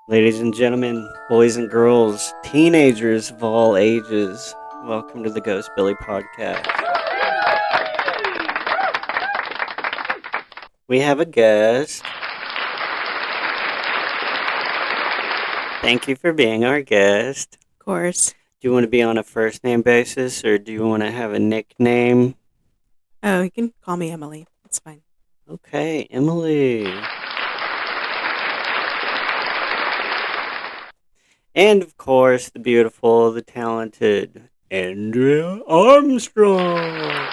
Ladies and gentlemen, boys and girls, teenagers of all ages, welcome to the Ghostbilly podcast. We have a guest. Thank you for being our guest. Of course. Do you want to be on a first name basis or do you want to have a nickname? Oh, you can call me Emily. It's fine. Okay, Emily. And of course, the beautiful, the talented Andrea Armstrong.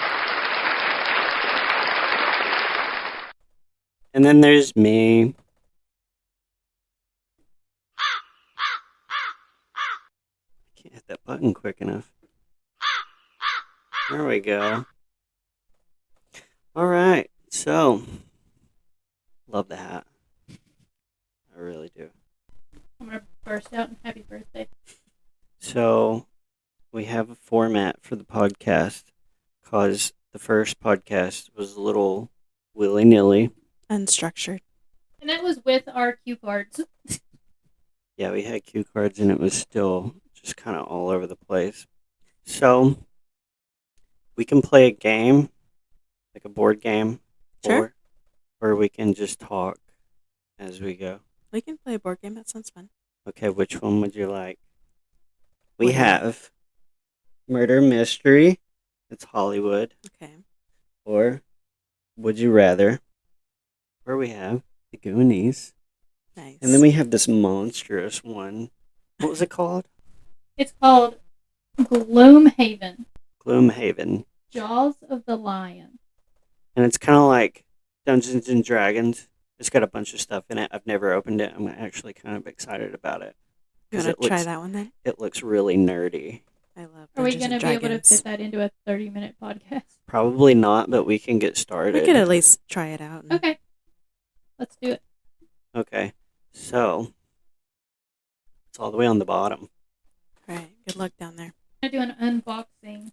And then there's me. I can't hit that button quick enough. There we go. Alright, so, love the hat. I really do. I'm going to burst out and happy birthday. So, we have a format for the podcast because the first podcast was a little willy-nilly. Unstructured. And that was with our cue cards. Yeah, we had cue cards and it was still just kind of all over the place. So, we can play a game, like a board game, Sure. or we can just talk as we go. We can play a board game. That sounds fun. Okay, which one would you like? We Whatever. have Murder Mystery. It's Hollywood. Okay. Or Would You Rather. Or we have The Goonies. Nice. And then we have this monstrous one. What was it called? It's called Gloomhaven. Gloomhaven. Jaws of the Lion. And it's kind of like Dungeons and Dragons. It's got a bunch of stuff in it. I've never opened it. I'm actually kind of excited about it. You want to try that one then? It looks really nerdy. I love Are we Dungeons going to and be able to Dragons. fit that into a 30-minute podcast? Probably not, but we can get started. We could at least try it out. Okay. Let's do it. Okay, so it's all the way on the bottom. All right. Good luck down there. I'm going to do an unboxing.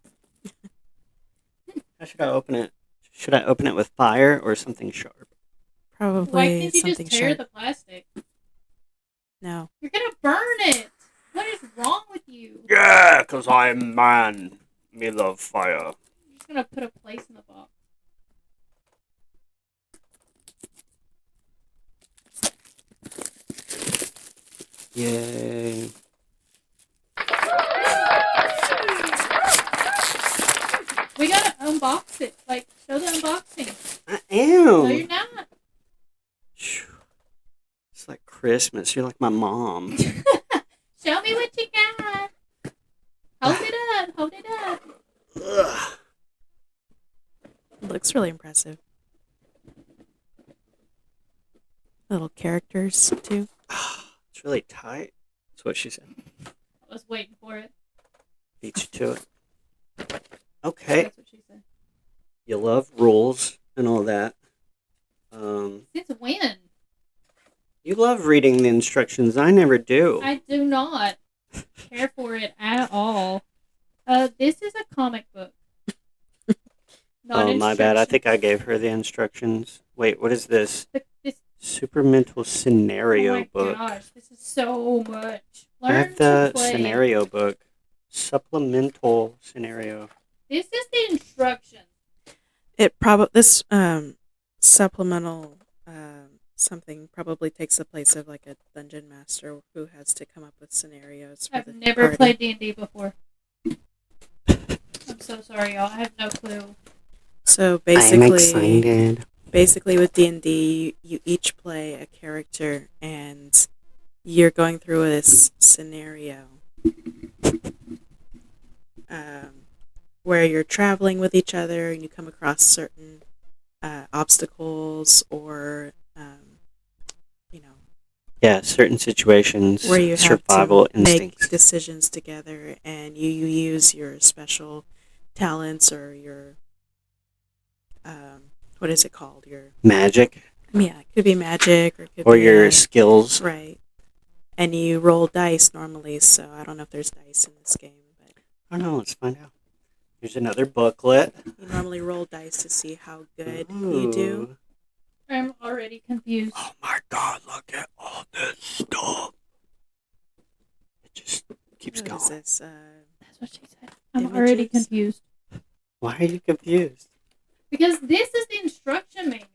How should I open it? Should I open it with fire or something sharp? Probably Why can't you something just tear sharp. the plastic? No. You're going to burn it. What is wrong with you? Yeah, because I'm man. Me love fire. I'm just going to put a place in the box. Yay. We got to unbox it. Like, show the unboxing. I No, am. you're not. Phew. It's like Christmas. You're like my mom. Show me what you got. Hold it up. Hold it up. Ugh. It looks really impressive. Little characters, too. It's really tight. That's what she said. I was waiting for it. Beat you to it. Okay. That's what she said. You love rules and all that. Since when? You love reading the instructions. I never do. I do not care for it at all. This is a comic book. Not Oh, my bad. I instructions. think I gave her the instructions. Wait, what is this? This, Super mental oh scenario my book. gosh, this is so much. I Learn have the to play. scenario book. Supplemental scenario. This is the instructions. It probably this supplemental something probably takes the place of like a dungeon master who has to come up with scenarios for I've the never party. played D&D before. I'm so sorry, y'all. I have no clue. So I'm basically, excited. with D&D, you each play a character and you're going through this scenario where you're traveling with each other and you come across certain obstacles or Yeah, certain situations. where you survival have to instincts. make decisions together and you use your special talents or your what is it called? Magic. Yeah, it could be magic or it could Or be your skills. right. And you roll dice normally, so I don't know if there's dice in this game, but I don't know. Let's find out. Here's another booklet. you normally roll dice to see how good you do. Ooh. I'm already confused. Oh my god, look at all this stuff. What is this? That's what she said. I'm already Images? confused. Why are you confused? Because this is the instruction manual.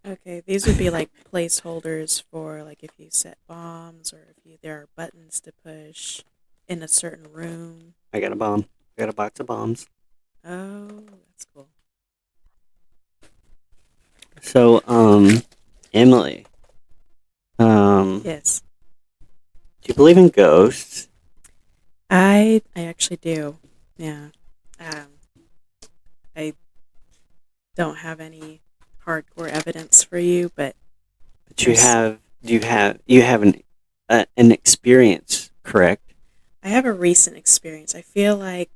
Okay, these would be like placeholders for like if you set bombs or if there are buttons to push in a certain room. I got a bomb. I got a box of bombs. Oh, that's cool. So, Emily, do Yes, you believe in ghosts? I actually do. Yeah. I don't have any hardcore evidence for you, but But there's you have an experience, correct? I have a recent experience. I feel like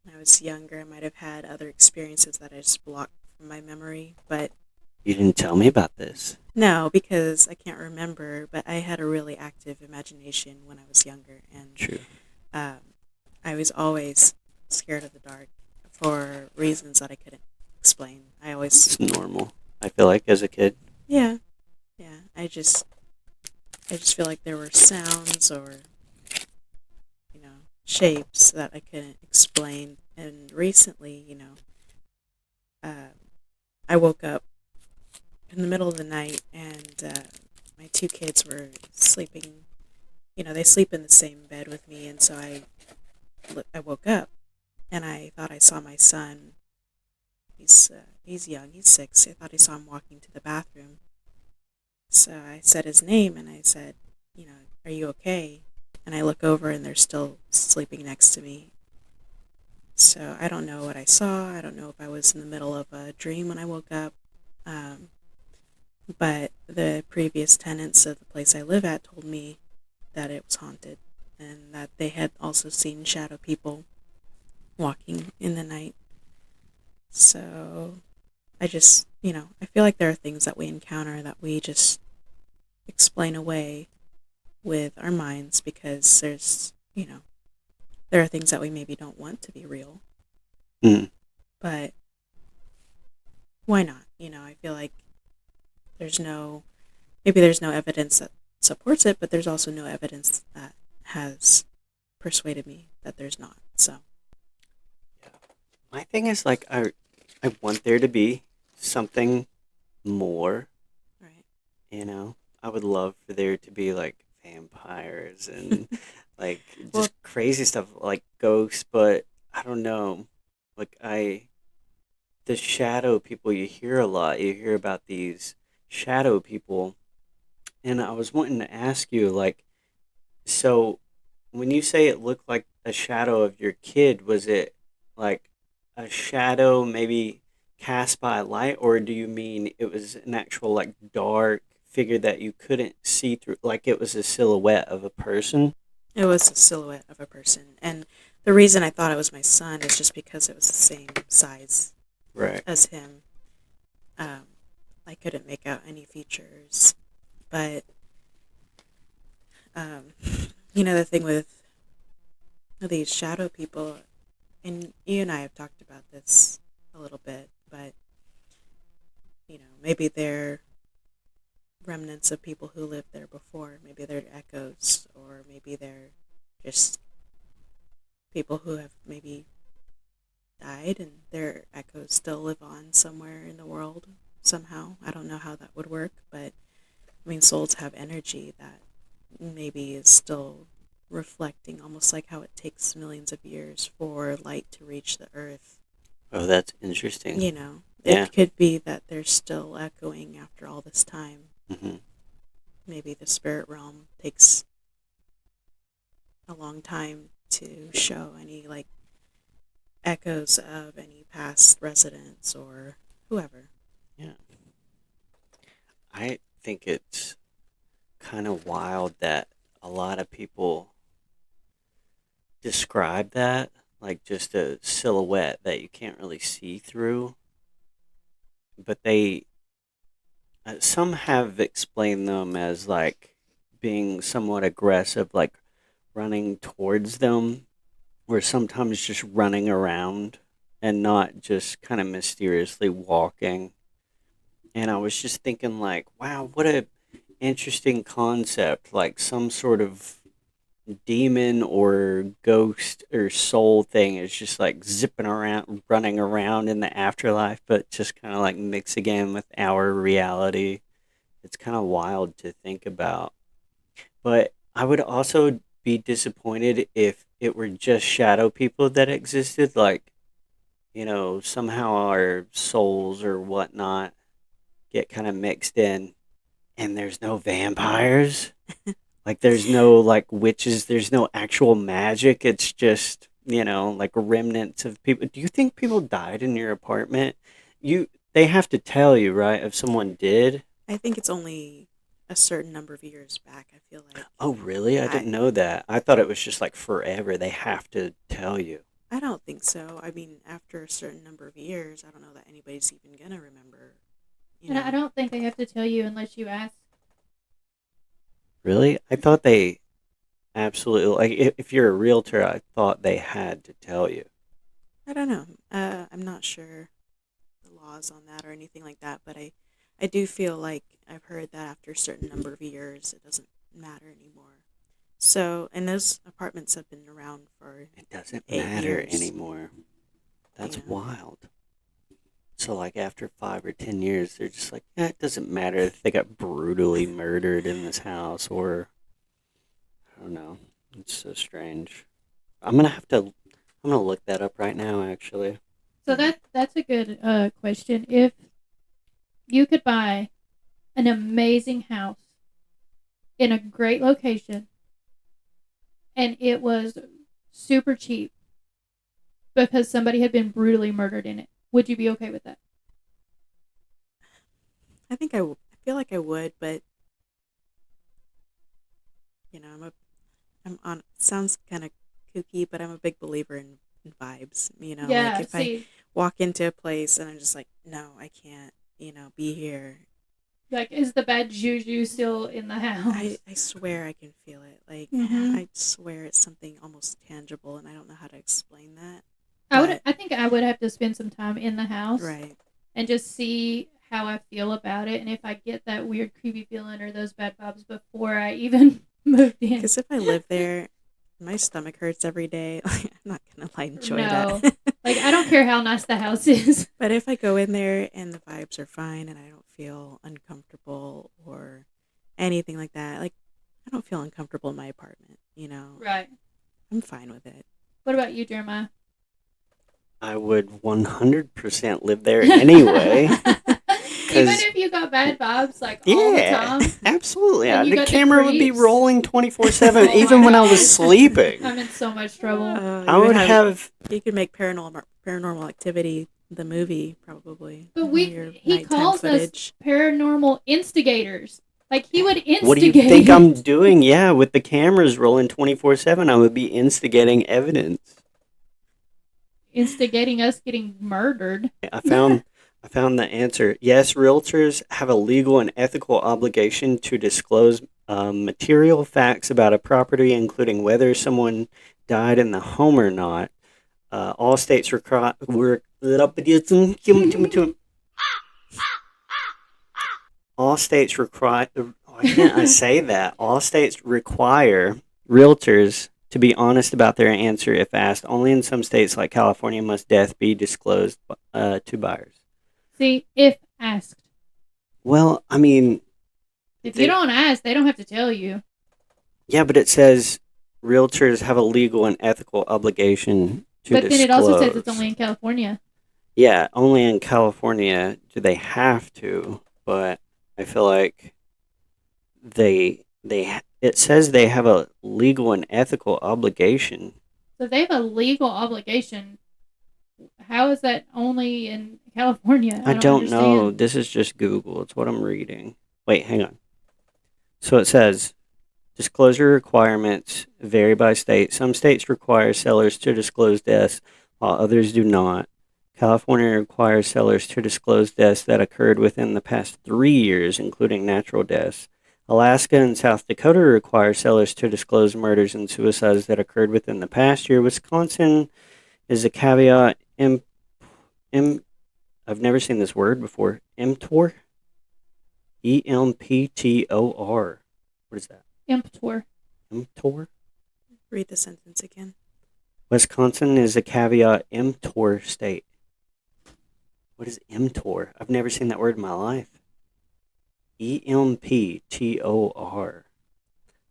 when I was younger, I might have had other experiences that I just blocked from my memory, but You didn't tell me about this. no, because I can't remember. But I had a really active imagination when I was younger, and True. um, I was always scared of the dark for reasons that I couldn't explain. It's normal. I feel like as a kid. Yeah, yeah. I just feel like there were sounds or shapes that I couldn't explain. And recently, uh, I woke up in the middle of the night, and my two kids were sleeping. They sleep in the same bed with me, and so I woke up, and I thought I saw my son. He's young. He's 6. I thought I saw him walking to the bathroom. So I said his name, and I said, "Are you okay?" And I look over, and they're still sleeping next to me. So I don't know what I saw. I don't know if I was in the middle of a dream when I woke up. Um, but the previous tenants of the place I live at told me that it was haunted and that they had also seen shadow people walking in the night. So I just, I feel like there are things that we encounter that we just explain away with our minds because there are things that we maybe don't want to be real. Mm. But why not? I feel like maybe there's no evidence that supports it, but there's also no evidence that has persuaded me that there's not. So, My thing is like I want there to be something more. right. I would love for there to be like vampires and like Well, just crazy stuff like ghosts, but I don't know. Like the shadow people you hear a lot. You hear about these shadow people, and I was wanting to ask you like, so when you say it looked like a shadow of your kid, was it like a shadow maybe cast by light, or do you mean it was an actual like dark figure that you couldn't see through, like it was a silhouette of a person? it was a silhouette of a person. And the reason I thought it was my son is just because it was the same size Right. as him. Um, I couldn't make out any features. But, um, the thing with these shadow people, and you and I have talked about this a little bit, but, maybe they're remnants of people who lived there before. Maybe they're echoes, or maybe they're just people who have maybe died and their echoes still live on somewhere in the world somehow. I don't know how that would work, but I mean, souls have energy that maybe is still reflecting, almost like how it takes millions of years for light to reach the earth. Oh, that's interesting. Yeah. It could be that they're still echoing after all this time. Hmm. Maybe the spirit realm takes a long time to show any like echoes of any past residents or whoever. Yeah. I think it's kind of wild that a lot of people describe that like just a silhouette that you can't really see through, but some have explained them as like being somewhat aggressive, like running towards them, or sometimes just running around and not just kind of mysteriously walking. And I was just thinking, like, wow, what a interesting concept, like some sort of demon or ghost or soul thing is just like zipping around, running around in the afterlife, but just kind of like mixing in with our reality. It's kind of wild to think about. But I would also be disappointed if it were just shadow people that existed, like, somehow our souls or whatnot get kind of mixed in and there's no vampires. Like there's no like witches, there's no actual magic. It's just, like remnants of people. Do you think people died in your apartment? They have to tell you, right, if someone did? I think it's only a certain number of years back. I feel like Oh, really? I I didn't know that. I thought it was just like forever. They have to tell you. I don't think so. I mean, after a certain number of years, I don't know that anybody's even gonna remember. You And I know, don't think they have to tell you unless you ask. Really? I thought they absolutely, like, if you're a realtor, I thought they had to tell you. I don't know. I'm not sure the laws on that or anything like that, but I do feel like I've heard that after a certain number of years, it doesn't matter anymore. So, and those apartments have been around for It doesn't eight matter years. anymore. That's Yeah. wild. So, like, after 5 or 10 years, they're just like, it doesn't matter if they got brutally murdered in this house or, I don't know. It's so strange. I'm gonna have to, I'm gonna look that up right now, actually. So that's a good question. If you could buy an amazing house in a great location and it was super cheap because somebody had been brutally murdered in it, would you be okay with that? I think I feel like I would, but I'm on. Sounds kind of kooky, but I'm a big believer in vibes. Like Yeah, if I see, walk into a place and I'm just like, no, I can't. Be here. like, is the bad juju still in the I house? I swear I can feel it. Like Mm-hmm. I swear it's something almost tangible, and I don't know how to explain that. I would. But I think I would have to spend some time in the house right, and just see how I feel about it, and if I get that weird, creepy feeling or those bad vibes before I even moved in. because if I live there, my stomach hurts every day. Like, I'm not gonna like enjoy that. No, like I don't care how nice the house is. But if I go in there and the vibes are fine and I don't feel uncomfortable or anything like that, like I don't feel uncomfortable in my apartment. Right. I'm fine with it. What about you, Jeremiah? I would 100% live there anyway. Even 'Cause if you got bad vibes like all the yeah, time, absolutely. and you The got the camera would be creeps. rolling 24/7, Oh even my when I was gosh, sleeping. I'm in so much trouble. I You would would have have. you could make paranormal activity the movie probably. But Your he nighttime calls us footage. paranormal instigators. Like he would What do you instigate think I'm it. doing? Yeah, with the cameras rolling 24/7, I would be instigating evidence. Instigating us getting murdered. I found. I found the answer. Yes, realtors have a legal and ethical obligation to disclose material facts about a property, including whether someone died in the home or not. All states require. All states require. Why can't I say that? All states require realtors to be honest about their answer if asked. Only in some states, like California, must death be disclosed to buyers. See, if asked. Well, I mean, If you they, don't ask, they don't have to tell you. yeah, but it says realtors have a legal and ethical obligation to But then it also says it's disclose. only in California. Yeah, only in California do they have to, but I feel like it says they have a legal and ethical obligation. So if they have a legal obligation, how is that only in California? I I don't don't know. understand. This is just Google. It's what I'm reading. Wait, hang on. So it says disclosure requirements vary by state. Some states require sellers to disclose deaths, while others do not. California requires sellers to disclose deaths that occurred within the past 3 years, including natural deaths. Alaska and South Dakota require sellers to disclose murders and suicides that occurred within the past year. Wisconsin is a caveat. Im, I've never seen this word before. Emptor? Emptor. What is that? Emptor. Emptor? Read the sentence again. Wisconsin is a caveat emptor state. What is emptor? I've never seen that word in my life. Emptor.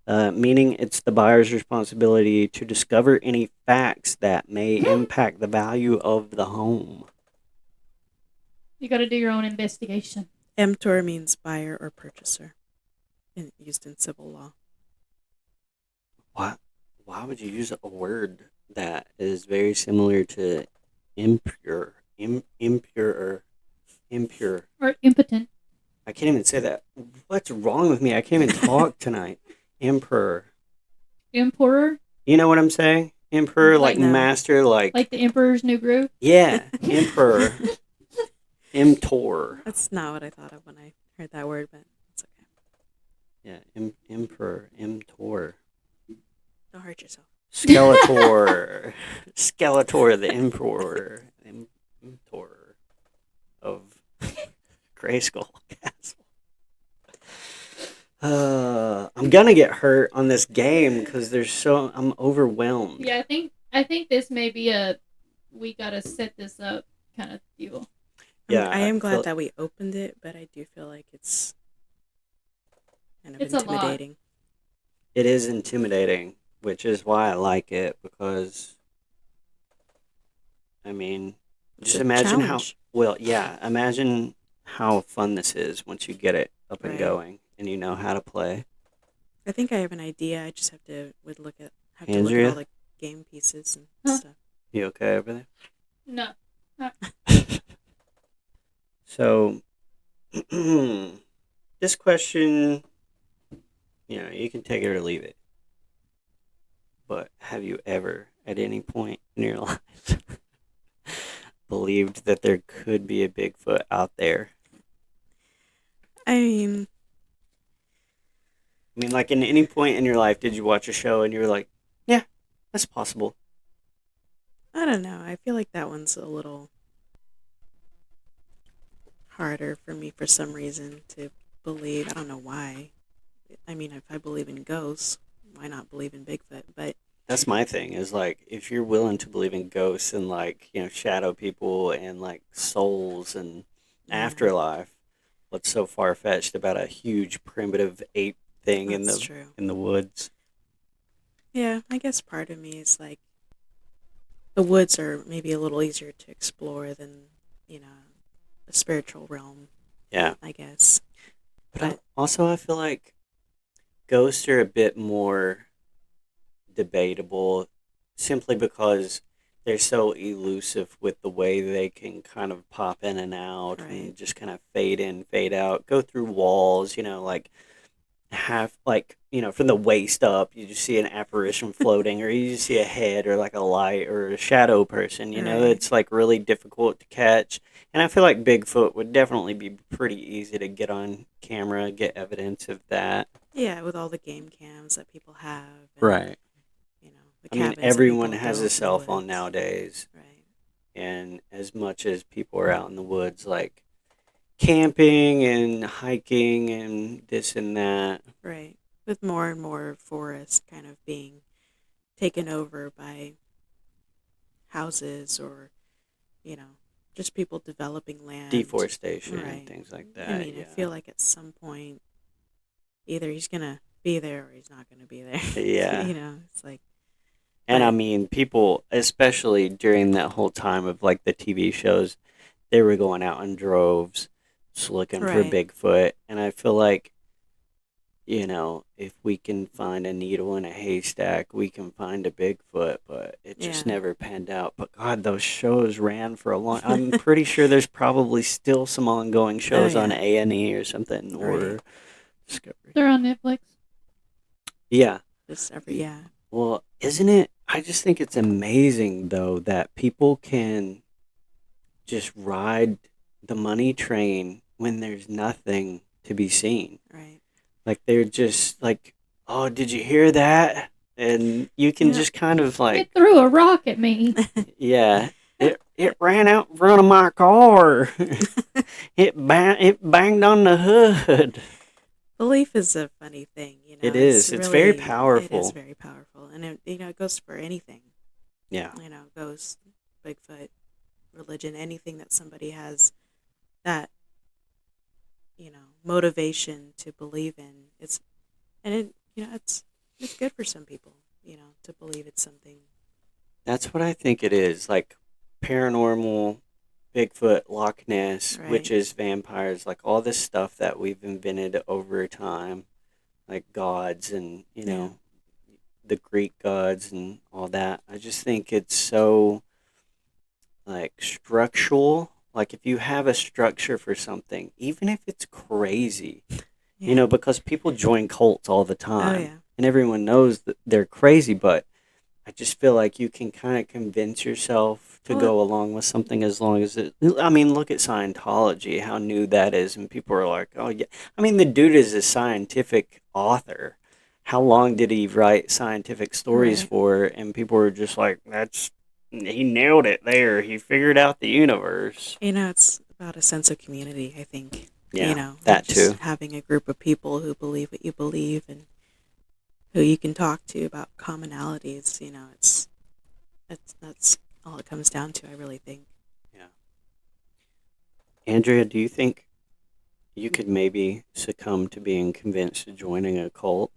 Meaning it's the buyer's responsibility to discover any facts that may impact the value of the home. You got to do your own investigation. Emptor means buyer or purchaser, used in civil law. Why would you use a word that is very similar to impure? Impure. Or impotent. I can't even say that. What's wrong with me? I can't even talk tonight. Emperor. Emperor? You know what I'm saying? Emperor, like No. master, like Like the Emperor's New Groove? yeah, emperor. Emptor. That's not what I thought of when I heard that word, but it's okay. Yeah, emperor, emptor. Don't hurt yourself. Skeletor. Skeletor, the emperor. Emptor of Grayskull Castle. I'm gonna get hurt on this game because I'm overwhelmed. Yeah, I think this may be we gotta set this up kind of deal. Yeah, I am glad that we opened it, but I do feel like it's kind of intimidating. It is intimidating, which is why I like it, because I mean, just imagine challenge. imagine how fun this is once you get it up and Right. going and you know how to play. I think I have an idea. I just have to look at all the game pieces and stuff. You okay over there? No. So, this question, you can take it or leave it. But have you ever, at any point in your life, believed that there could be a Bigfoot out there? I mean, like, in any point in your life, did you watch a show and you were like, yeah, that's possible? I don't know. I feel like that one's a little harder for me for some reason to believe. I don't know why. I mean, if I believe in ghosts, why not believe in Bigfoot? But that's my thing, is like, if you're willing to believe in ghosts and like, shadow people and like souls and afterlife, what's so far-fetched about a huge primitive ape thing in the woods? Yeah, I guess part of me is like, the woods are maybe a little easier to explore than, the spiritual realm. Yeah. I guess. But also, I feel like ghosts are a bit more debatable, simply because they're so elusive with the way they can kind of pop in and out and just kind of fade in, fade out, go through walls, like half, like, from the waist up, you just see an apparition floating, or you just see a head or like a light or a shadow person, it's like really difficult to catch. And I feel like Bigfoot would definitely be pretty easy to get on camera, get evidence of that. Yeah, with all the game cams that people have. And, right. I mean, everyone has a cell phone nowadays. Right. And as much as people are out in the woods, like, camping and hiking and this and that. Right. With more and more forest kind of being taken over by houses or, just people developing land. Deforestation and things like that. I mean, I feel like at some point, either he's going to be there or he's not going to be there. Yeah. It's like. And I mean, people, especially during that whole time of like the TV shows, they were going out in droves, just looking for Bigfoot. And I feel like, if we can find a needle in a haystack, we can find a Bigfoot, but it just never panned out. But God, those shows ran for a long. I'm pretty sure there's probably still some ongoing shows on A&E or something, or Discovery. They're on Netflix. Yeah. Discovery, Well, isn't it? I just think it's amazing, though, that people can just ride the money train when there's nothing to be seen. Right. Like, they're just like, oh, did you hear that? And you can just kind of like... It threw a rock at me. Yeah. it ran out in front of my car. It banged on the hood. Belief is a funny thing, It It's is. It's very really, it is powerful. very powerful, and it goes for anything. Yeah. Ghost, Bigfoot, religion, anything that somebody has that motivation to believe in. It's good for some people, to believe it's something. That's what I think it is. Like paranormal, Bigfoot, Loch Ness, Right. witches, vampires, like all this stuff that we've invented over time, like gods and, Yeah. the Greek gods and all that. I just think it's so like structural. Like if you have a structure for something, even if it's crazy, Yeah. because people join cults all the Oh time yeah. and everyone knows that they're crazy, but I just feel like you can kind of convince yourself to Well, go along with something as long as it. I mean, look at Scientology, how new that is, and people are like, "Oh yeah." I mean, the dude is a scientific author. How long did he write scientific stories right. for? And people were just like, "That's he nailed it there. He figured out the universe." It's about a sense of community, I think. Yeah, And that just too. having a group of people who believe what you believe and who you can talk to about commonalities. That's all it comes down to. I really think. Yeah, Andrea, do you think you could maybe succumb to being convinced to joining a cult?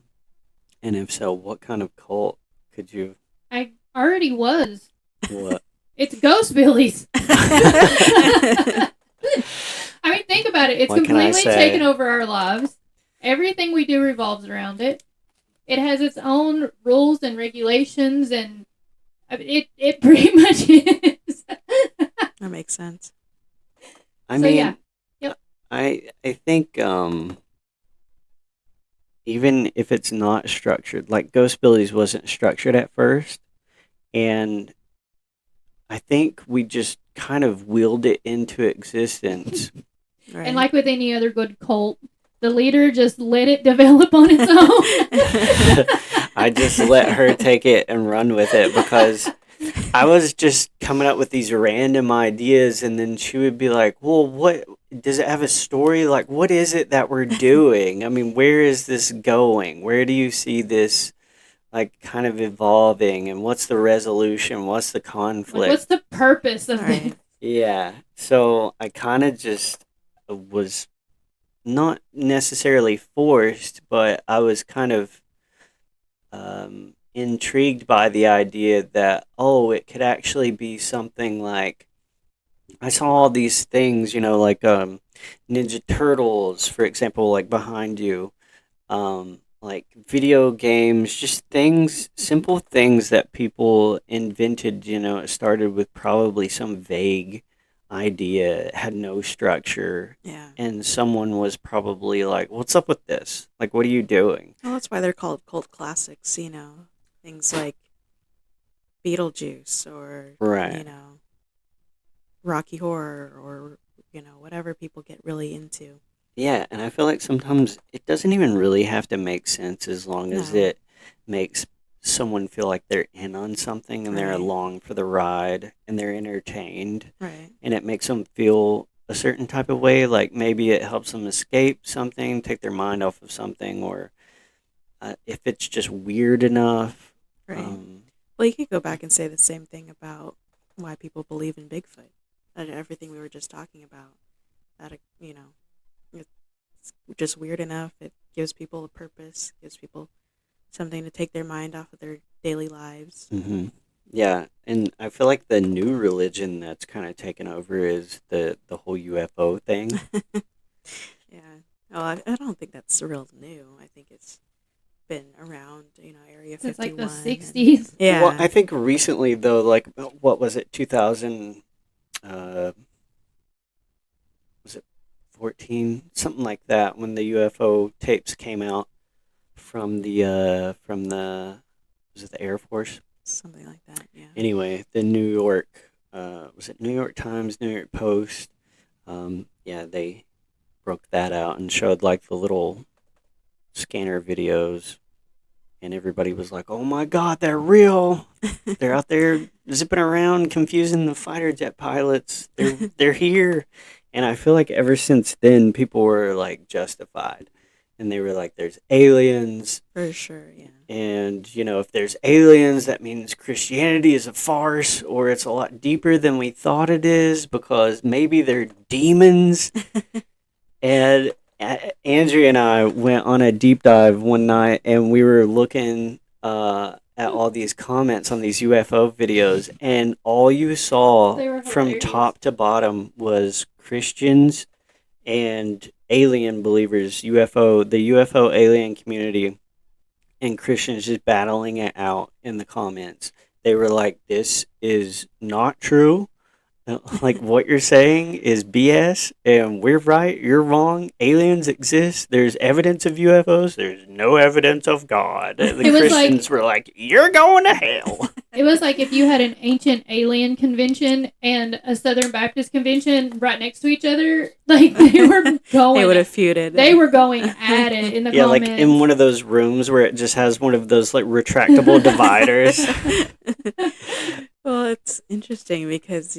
And if so, what kind of cult could you? I already was. What? It's Ghostbillies. I mean, think about it. It's What can I completely taken say? over our lives. Everything we do revolves around it. It has its own rules and regulations, and it pretty much is. That makes sense. I So yeah, mean, yep. I think even if it's not structured, like Ghostbillies wasn't structured at first, and I think we just kind of willed it into existence. Right. And like with any other good cult, the leader just let it develop on its own. I just let her take it and run with it because I was just coming up with these random ideas, and then she would be like, "Well, what does it have a story? Like, what is it that we're doing? I mean, where is this going? Where do you see this, like, kind of evolving? And what's the resolution? What's the Like, conflict?" what's the purpose of Right. this? Yeah. So I kind of just was not necessarily forced, but I was kind of intrigued by the idea that, oh, it could actually be something like I saw all these things, like Ninja Turtles, for example, like behind you, like video games, just things, simple things that people invented. It started with probably some vague idea, it had no structure, Yeah. and someone was probably like, "What's up with this? Like, what are you doing?" Well, that's why they're called cult classics. Things like Beetlejuice or Right. Rocky Horror or whatever people get really into. Yeah, and I feel like sometimes it doesn't even really have to make sense as long as No. it makes someone feel like they're in on something and they're Right. along for the ride and they're entertained Right. and it makes them feel a certain type of way. Like maybe it helps them escape something, take their mind off of something, or if it's just weird enough. Right. Um, Well, you could go back and say the same thing about why people believe in Bigfoot and everything we were just talking about. That it's just weird enough. It gives people a purpose. Gives people something to take their mind off of their daily lives. hmm Yeah, and I feel like the new religion that's kind of taken over is the whole UFO thing. Yeah. Well, I don't think that's real new. I think it's been around, Area Since like the 51. '60s. Well, Yeah. I think recently though, like what was it, 2000? Was it 14, something like that, when the UFO tapes came out from the was it the Air Force? Something like that. Yeah. Anyway, the New York was it New York Times, New York Post? Yeah, they broke that out and showed like the little scanner videos and everybody was like, "Oh my God, they're real! They're out there zipping around, confusing the fighter jet pilots. They're here." And I feel like ever since then, people were like justified, and they were like, "There's aliens." For sure, yeah. And, if there's aliens, that means Christianity is a farce, or it's a lot deeper than we thought it is, because maybe they're demons. And Andrea and I went on a deep dive one night, and we were looking at all these comments on these UFO videos, and all you saw They were from hilarious. top to bottom was Christians and alien believers, the UFO alien community, and Christians just battling it out in the comments. They were like, "This is not true. Like, what you're saying is BS, and we're right, you're wrong. Aliens exist. There's evidence of UFOs. There's no evidence of God." And the It was like- Christians were like, "You're going to hell." It was like if you had an ancient alien convention and a Southern Baptist convention right next to each other. Like, they were going. They would have feuded. They were going at it in the Yeah, comments. like in one of those rooms where it just has one of those like retractable dividers. Well, it's interesting because,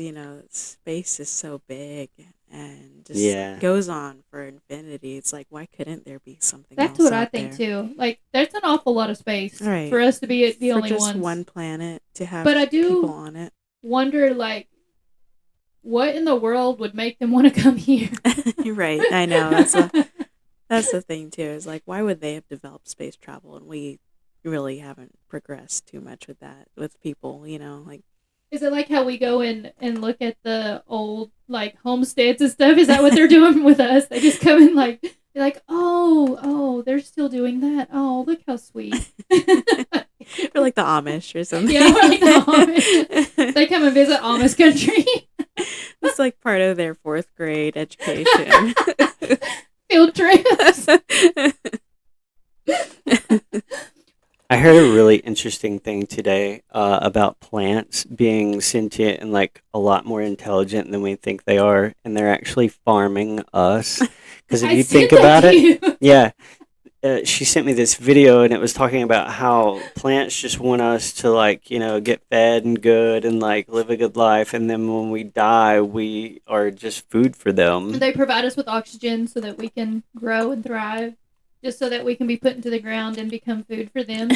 space is so big and just Yeah. goes on for infinity. It's like, why couldn't there be something That's else what I out think there? too. Like, there's an awful lot of space Right. for us to be the For only just ones. one planet to have But I do- people on it. Wonder, like, what in the world would make them want to come here? You're right. I know. That's the thing too. Is like, why would they have developed space travel and we really haven't progressed too much with that with people? Like. Is it like how we go and look at the old, like, homesteads and stuff? Is that what they're doing with us? They just come and, like, they're like, oh, they're still doing that. Oh, look how sweet. We're like the Amish or something. Yeah, we're like the Amish. They come and visit Amish country. It's like part of their 4th grade education. Field trips. I heard a really interesting thing today about plants being sentient and like a lot more intelligent than we think they are, and they're actually farming us. Because if I you sent think that about to it, you. yeah, she sent me this video, and it was talking about how plants just want us to like get fed and good and like live a good life, and then when we die, we are just food for them. They provide us with oxygen so that we can grow and thrive, just so that we can be put into the ground and become food for them.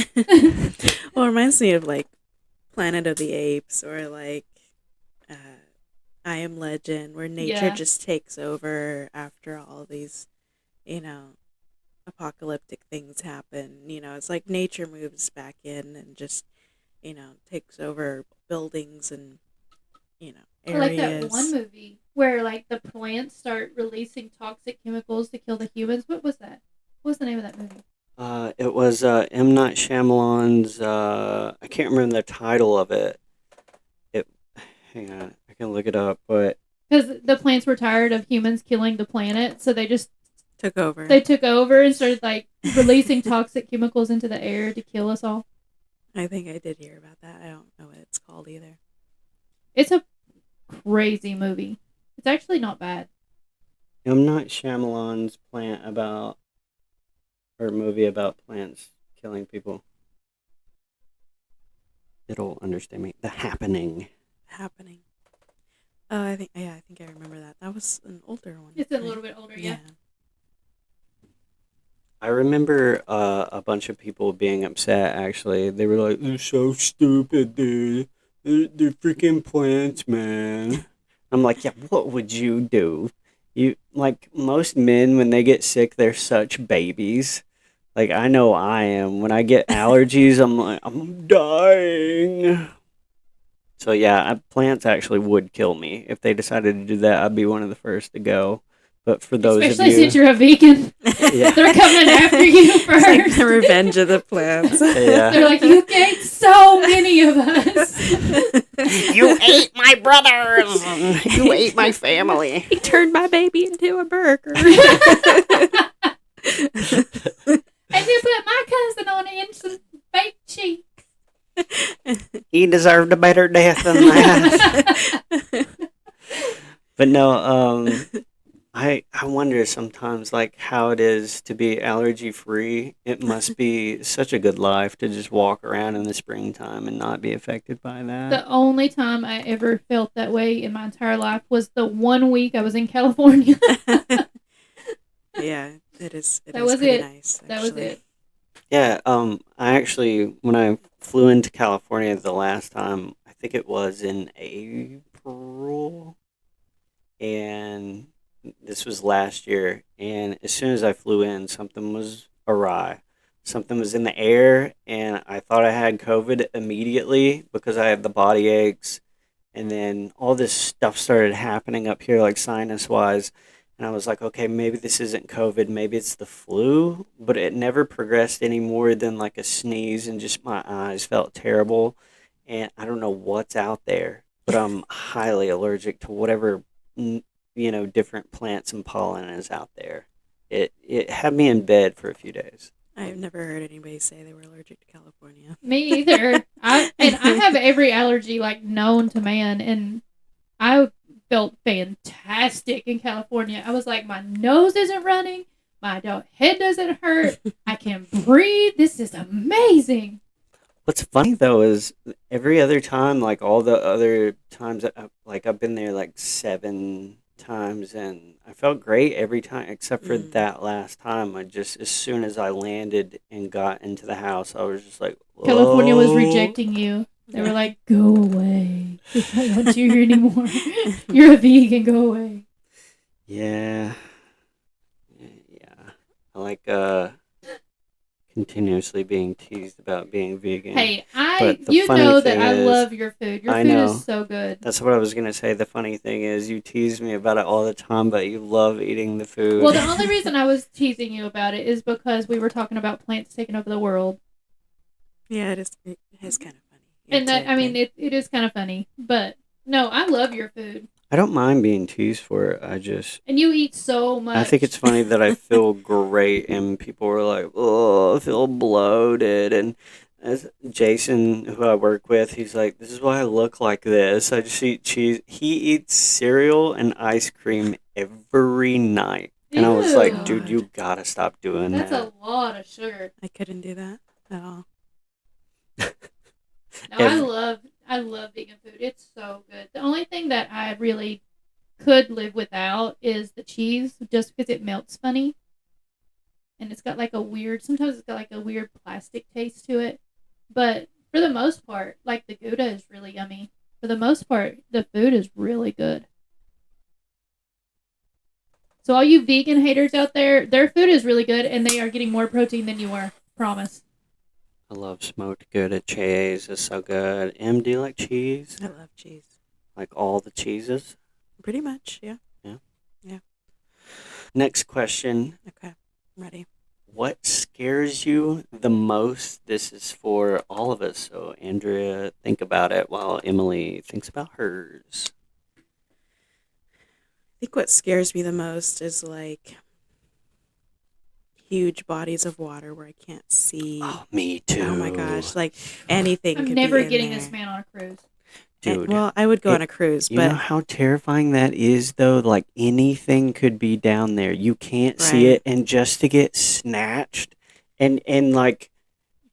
Well, it reminds me of like Planet of the Apes or like I Am Legend, where nature Yeah. just takes over after all these, apocalyptic things happen. It's like nature moves back in and just, takes over buildings and, I like areas. that one movie where, like, the plants start releasing toxic chemicals to kill the humans. What was that? What was the name of that movie? It was M. Night Shyamalan's. I can't remember the title of it. Hang on, I can look it up. But Because the plants were tired of humans killing the planet, so they Took over. took over and started, like, releasing toxic chemicals into the air to kill us all. I think I did hear about that. I don't know what it's called either. It's a crazy movie. It's actually not bad. M. Night Shyamalan's movie about plants killing people. It'll understand me. The Happening. Happening. Oh, I think I remember that. That was an older one. It's a right? little bit older, yeah. I remember a bunch of people being upset, actually. They were like, "They're so stupid, dude. They're freaking plants, man." I'm like, yeah, what would you do? Like, most men, when they get sick, they're such babies. Like, I know I am. When I get allergies, I'm like, I'm dying. So, yeah, plants actually would kill me. If they decided to do that, I'd be one of the first to go. But for those Especially of you... since you're a vegan. Yeah. They're coming after you It's like first. the revenge of the plants. Yeah. They're like, you ate so many of us. You ate my brothers! You ate my family! He turned my baby into a burger. And you put my cousin on instant baked cheese. He deserved a better death than that. But no, I wonder sometimes like how it is to be allergy free. It must be such a good life to just walk around in the springtime and not be affected by that. The only time I ever felt that way in my entire life was the 1 week I was in California. Yeah, it is. It That is was pretty it. nice, That was actually. it. Yeah, I actually when I flew into California the last time, I think it was in April, and this was last year. And as soon as I flew in, something was awry. Something was in the air, and I thought I had COVID immediately because I had the body aches, and then all this stuff started happening up here, like sinus wise. And I was like, okay, maybe this isn't COVID, maybe it's the flu, but it never progressed any more than like a sneeze, and just my eyes felt terrible. And I don't know what's out there, but I'm highly allergic to whatever different plants and pollen is out there. It had me in bed for a few days. I've never heard anybody say they were allergic to California. Me either. I have every allergy like known to man, and I felt fantastic in California. I was like, my nose isn't running, my head doesn't hurt, I can breathe. This is amazing. What's funny though is every other time, like all the other times, like I've been there like 7 times, and I felt great every time except for Mm. that last time. I just as soon as I landed and got into the house, I was just like, California was whoa. rejecting you. They were like, go away. We don't want you here anymore. You're a vegan. Go away. Yeah, yeah. I like continuously being teased about being vegan. Hey, But the you funny know that thing I is, love your food. Your I food know. is so good. That's what I was gonna say. The funny thing is, you tease me about it all the time, but you love eating the food. Well, the only reason I was teasing you about it is because we were talking about plants taking over the world. Yeah, it is. It is kind of funny. And It's that, a I mean, thing. it is kind of funny. But no, I love your food. I don't mind being teased for it. And you eat so I think much. it's funny that I feel great, and people were like, "Oh, I feel bloated." And as Jason, who I work with, he's like, "This is why I look like this. I just eat cheese." He eats cereal and ice cream every night, and I was Oh, like, Ew. "Dude, you God. gotta stop doing That's that." a lot of sugar. I couldn't do that at all. No, Every I love vegan food. It's so good. The only thing that I really could live without is the cheese, just because it melts funny, and it's got like a weird. Sometimes it's got like a weird plastic taste to it. But for the most part, like the Gouda is really yummy. For the most part, the food is really good. So all you vegan haters out there, their food is really good, and they are getting more protein than you are. Promise. I love smoked Gouda cheese. It's so good. Do you like cheese? I love cheese. Like all the cheeses? Pretty much, yeah. Yeah. Yeah. Next question. Okay, I'm ready. What scares you the most? This is for all of us. So, Andrea, think about it while Emily thinks about hers. I think what scares me the most is like huge bodies of water where I can't see. Oh, me too. Oh my gosh, like anything I'm could never be in getting there. this man on a cruise. Dude, Well, I would go it, on a cruise, you know but how terrifying that is, though? Like anything could be down there. You can't see right, it, and just to get snatched, and like,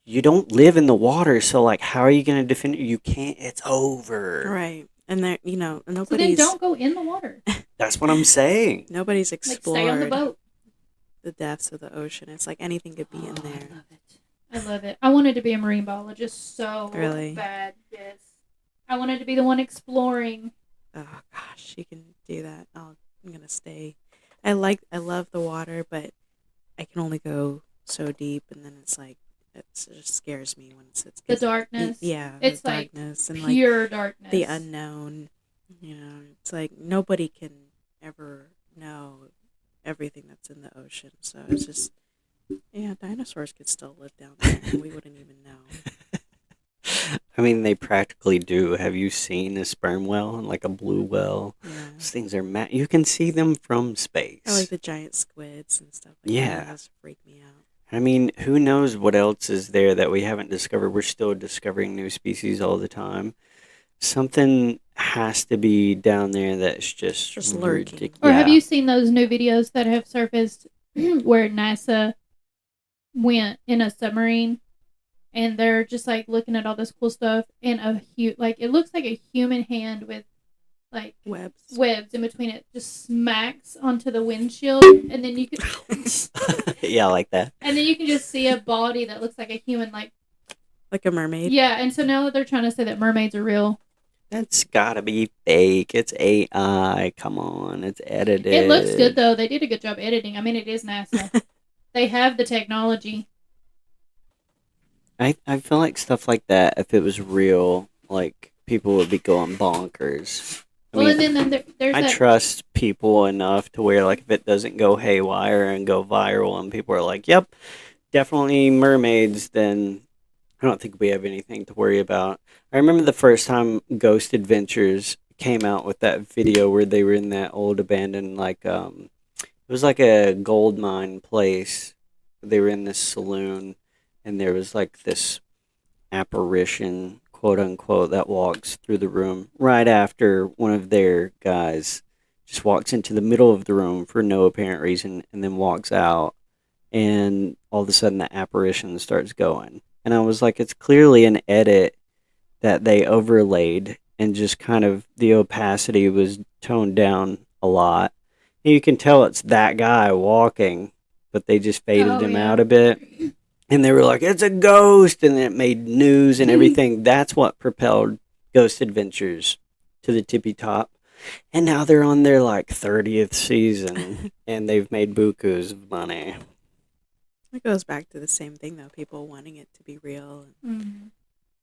you don't live in the water, so like, how are you gonna defend it? You can't. It's over. right, and there, So then don't go in the water. That's what I'm saying. nobody's Like stay on the explored boat. the depths of the ocean. It's like anything could be in Oh, I there. love it. I love it. I wanted to be a marine biologist so Really? bad. Yes. I wanted to be the one exploring. Oh gosh, you can do that. I'm gonna stay. I love the water, but I can only go so deep, and then it's like it just scares me when it's The 'cause darkness. yeah, It's the like darkness and like pure darkness. the unknown. It's like nobody can ever know everything that's in the ocean. So it's just yeah, dinosaurs could still live down there, and we wouldn't even know. I mean, they practically do. Have you seen a sperm whale, like a blue whale? Yeah. Those things are you can see them from space. I like the giant squids and stuff like Yeah. that. Those freak me out. I mean, who knows what else is there that we haven't discovered? We're still discovering new species all the time. something has to be down there that's just lurking. ridiculous. Or have you seen those new videos that have surfaced where NASA went in a submarine and they're just like looking at all this cool stuff and like it looks like a human hand with like webs in between it just smacks onto the windshield and then you can Yeah, like that. and then you can just see a body that looks like a human like a mermaid. Yeah, and so now that they're trying to say that mermaids are real. That's gotta be fake. It's AI. Come on, it's edited. It looks good though. They did a good job editing. I mean, it is NASA. They have the technology. I feel like stuff like that, if it was real, like people would be going bonkers. And then there's I trust people enough to where, like, if it doesn't go haywire and go viral and people are like, yep, definitely mermaids, then I don't think we have anything to worry about. I remember the first time Ghost Adventures came out with that video where they were in that old abandoned, like, it was like a gold mine place. They were in this saloon and there was like this apparition, quote unquote, that walks through the room right after one of their guys just walks into the middle of the room for no apparent reason and then walks out, and all of a sudden the apparition starts going. And I was like, it's clearly an edit that they overlaid and just kind of the opacity was toned down a lot. And you can tell it's that guy walking, but they just faded him out a bit. And they were like, it's a ghost. And it made news and everything. That's what propelled Ghost Adventures to the tippy top. And now they're on their like 30th season and they've made bukus of money. It goes back to the same thing though, people wanting it to be real. And,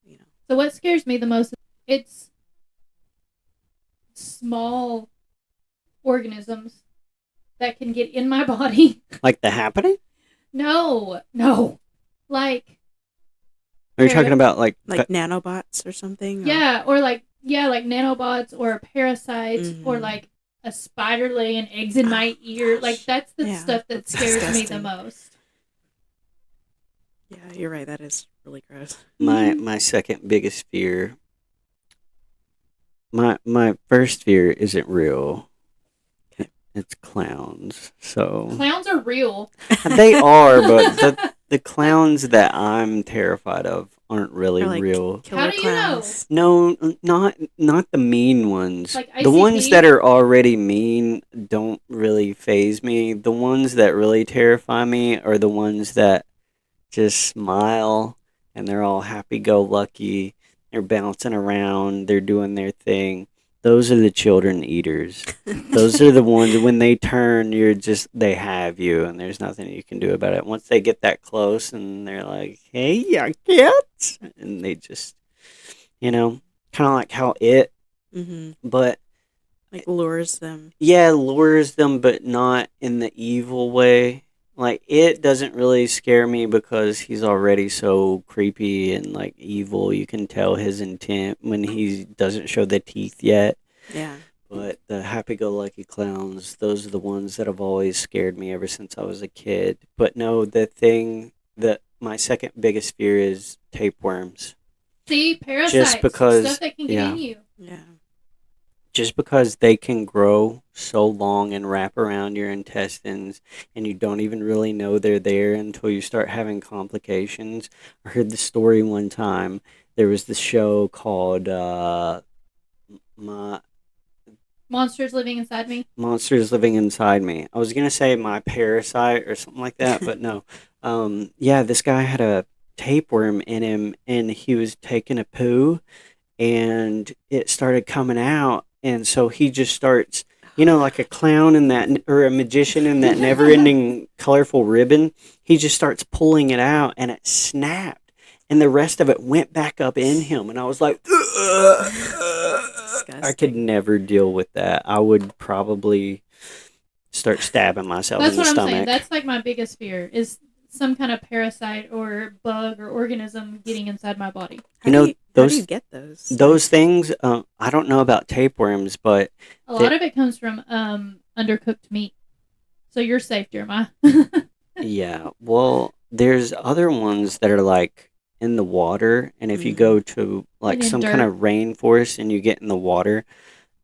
you know. So what scares me the most, it's small organisms that can get in my body. Like The Happening? No. Like, are you talking about like nanobots or something? Yeah, or like nanobots or parasites or like a spider laying eggs in my ear. Like that's the stuff that scares me the most. Yeah, you're right. That is really gross. My second biggest fear. My first fear isn't real. It's clowns. So clowns are real. They are, but the clowns that I'm terrified of aren't really like real. How do you know? No, not the mean ones. Like the ones that are already mean don't really faze me. The ones that really terrify me are the ones that just smile and they're all happy-go-lucky. They're bouncing around. They're doing their thing. Those are the children eaters. Those are the ones when they turn, they have you, and there's nothing you can do about it. Once they get that close, and they're like, "Hey, you kids," and they just, kind of like how it, but like lures them. Yeah, lures them, but not in the evil way. Like, it doesn't really scare me because he's already so creepy and, like, evil. You can tell his intent when he doesn't show the teeth yet. Yeah. But the happy-go-lucky clowns, those are the ones that have always scared me ever since I was a kid. But no, my second biggest fear is tapeworms. See, parasites, stuff that can get in you. Yeah. Just because they can grow so long and wrap around your intestines and you don't even really know they're there until you start having complications. I heard the story one time. There was this show called Monsters Living Inside Me? Monsters Living Inside Me. I was going to say My Parasite or something like that, but no. This guy had a tapeworm in him and he was taking a poo and it started coming out. And so he just starts, like a clown or a magician in that never-ending colorful ribbon. He just starts pulling it out, and it snapped, and the rest of it went back up in him. And I was like, I could never deal with that. I would probably start stabbing myself in the stomach. That's what I'm saying. That's like my biggest fear is some kind of parasite or bug or organism getting inside my body. How do you get those? Those things, I don't know about tapeworms, but a lot of it comes from undercooked meat. So you're safe, Jeremiah. Yeah, well, there's other ones that are like in the water, and if you Mm. go to like And in some kind dirt. of rainforest and you get in the water,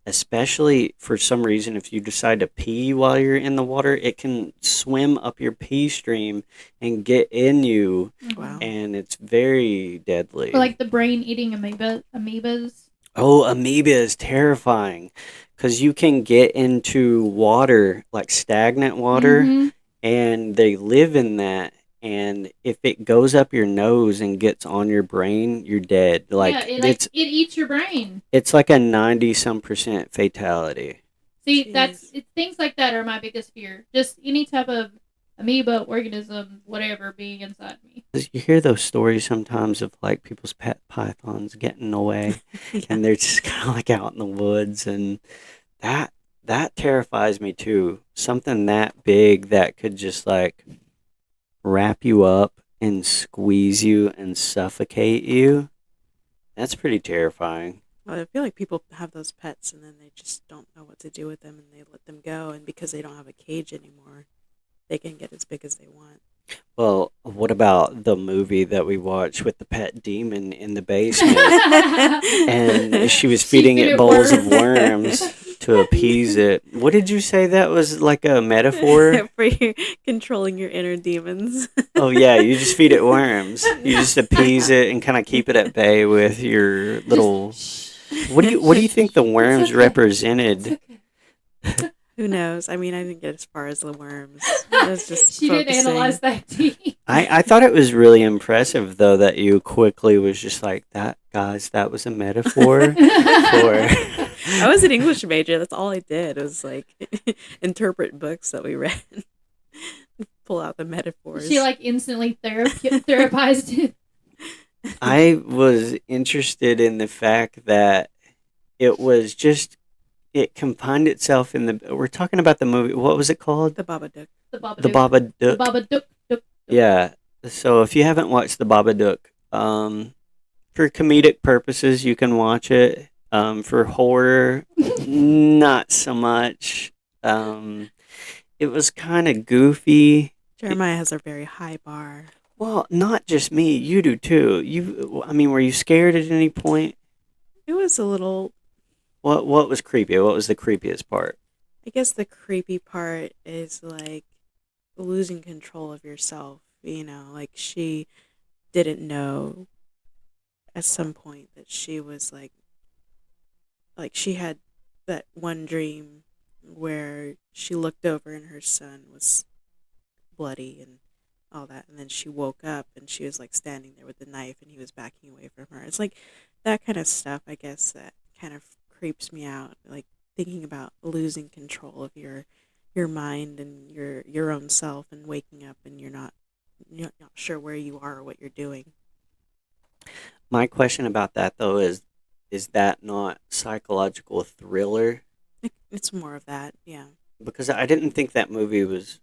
especially for some reason, if you decide to pee while you're in the water, it can swim up your pee stream and get in you, Mm-hmm. Wow. and it's very Or deadly. like the brain eating amoebas. Oh, amoeba is terrifying because you can get into water, like stagnant water, Mm-hmm. and they live in that. And if it goes up your nose and gets on your brain, you're dead. Yeah, Like it eats your brain. it's like a 90 some percent fatality. See, Jeez. things like that are my biggest fear. Just any type of amoeba, organism, whatever being inside me. 'Cause you hear those stories sometimes of like people's pet pythons getting away, Yeah. and they're just kind of like out in the woods, and that that terrifies me too. Something that big that could just like wrap you up and squeeze you and suffocate you. That's pretty terrifying. Well, I feel like people have those pets and then they just don't know what to do with them and they let them go. And because they don't have a cage anymore, they can get as big as they want. Well, what about the movie that we watched with the pet demon in the basement? And she was She feeding feed it it bowls of worms. worms to appease it. What did you say that was like a metaphor? For your, controlling your inner demons. Oh yeah, you just feed it worms. You just appease it and kind of keep it at bay with your little. Just What do you think the worms okay. represented? okay. Who knows? I mean, I didn't get as far as the worms. I was just She didn't analyze that deep. I thought it was really impressive though that you quickly was just like that, guys. That was a metaphor for. I was an English major. That's all I did. It was like interpret books that we read, pull out the metaphors. She like instantly therapized it. I was interested in the fact that it was just it confined itself in the. We're talking about the movie. What was it called? The Babadook. The The Babadook. The Babadook. Babadook. Dook. Yeah. So if you haven't watched the Babadook, for comedic purposes, you can watch it. For horror, not so much. It was kind of goofy. Jeremiah has a very high bar. Well, not just me. You do too. I mean, were you scared at any point? It was a little. What was creepy? What was the creepiest part? I guess the creepy part is like losing control of yourself. You know, like she didn't know at some point that she was like she had that one dream where she looked over and her son was bloody and all that, and then she woke up and she was like standing there with the knife and he was backing away from her. It's like that kind of stuff, I guess, that kind of creeps me out, like thinking about losing control of your mind and your own self and waking up and you're not sure where you are or what you're doing. My question about that though is that not psychological thriller? It's more of that, yeah. Because I didn't think that movie was.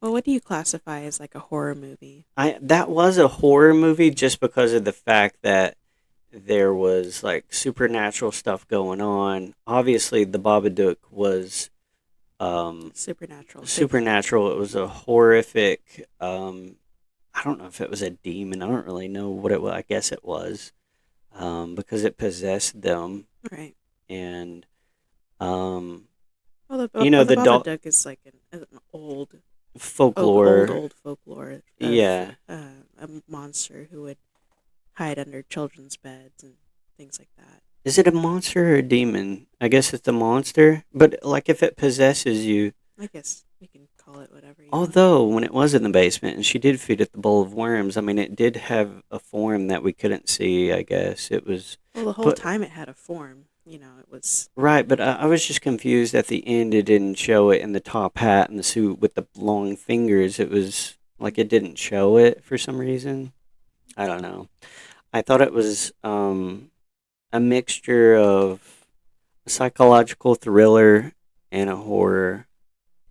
Well, what do you classify as like a horror movie? I that was a horror movie just because of the fact that there was like supernatural stuff going on. Obviously, the Babadook was Supernatural. supernatural. It was a horrific. I don't know if it was a demon. I don't really know what it was. I guess it was because it possessed them, Right. and um, Well, the the doll Babadook is like an folklore. old folklore of Yeah, a monster who would hide under children's beds and things like that. is it a monster or a demon? I guess it's a monster. But like if it possesses you, I guess we can call it whatever you want. although when it was in the basement and she did feed it the bowl of worms, I mean it did have a form that we couldn't see. I guess it was. Well, the whole But time it had a form. It was. right, but I was just confused at the end. It didn't show it in the top hat and the suit with the long fingers. It was like it didn't show it for some reason. I don't know. I thought it was a mixture of a psychological thriller and a horror,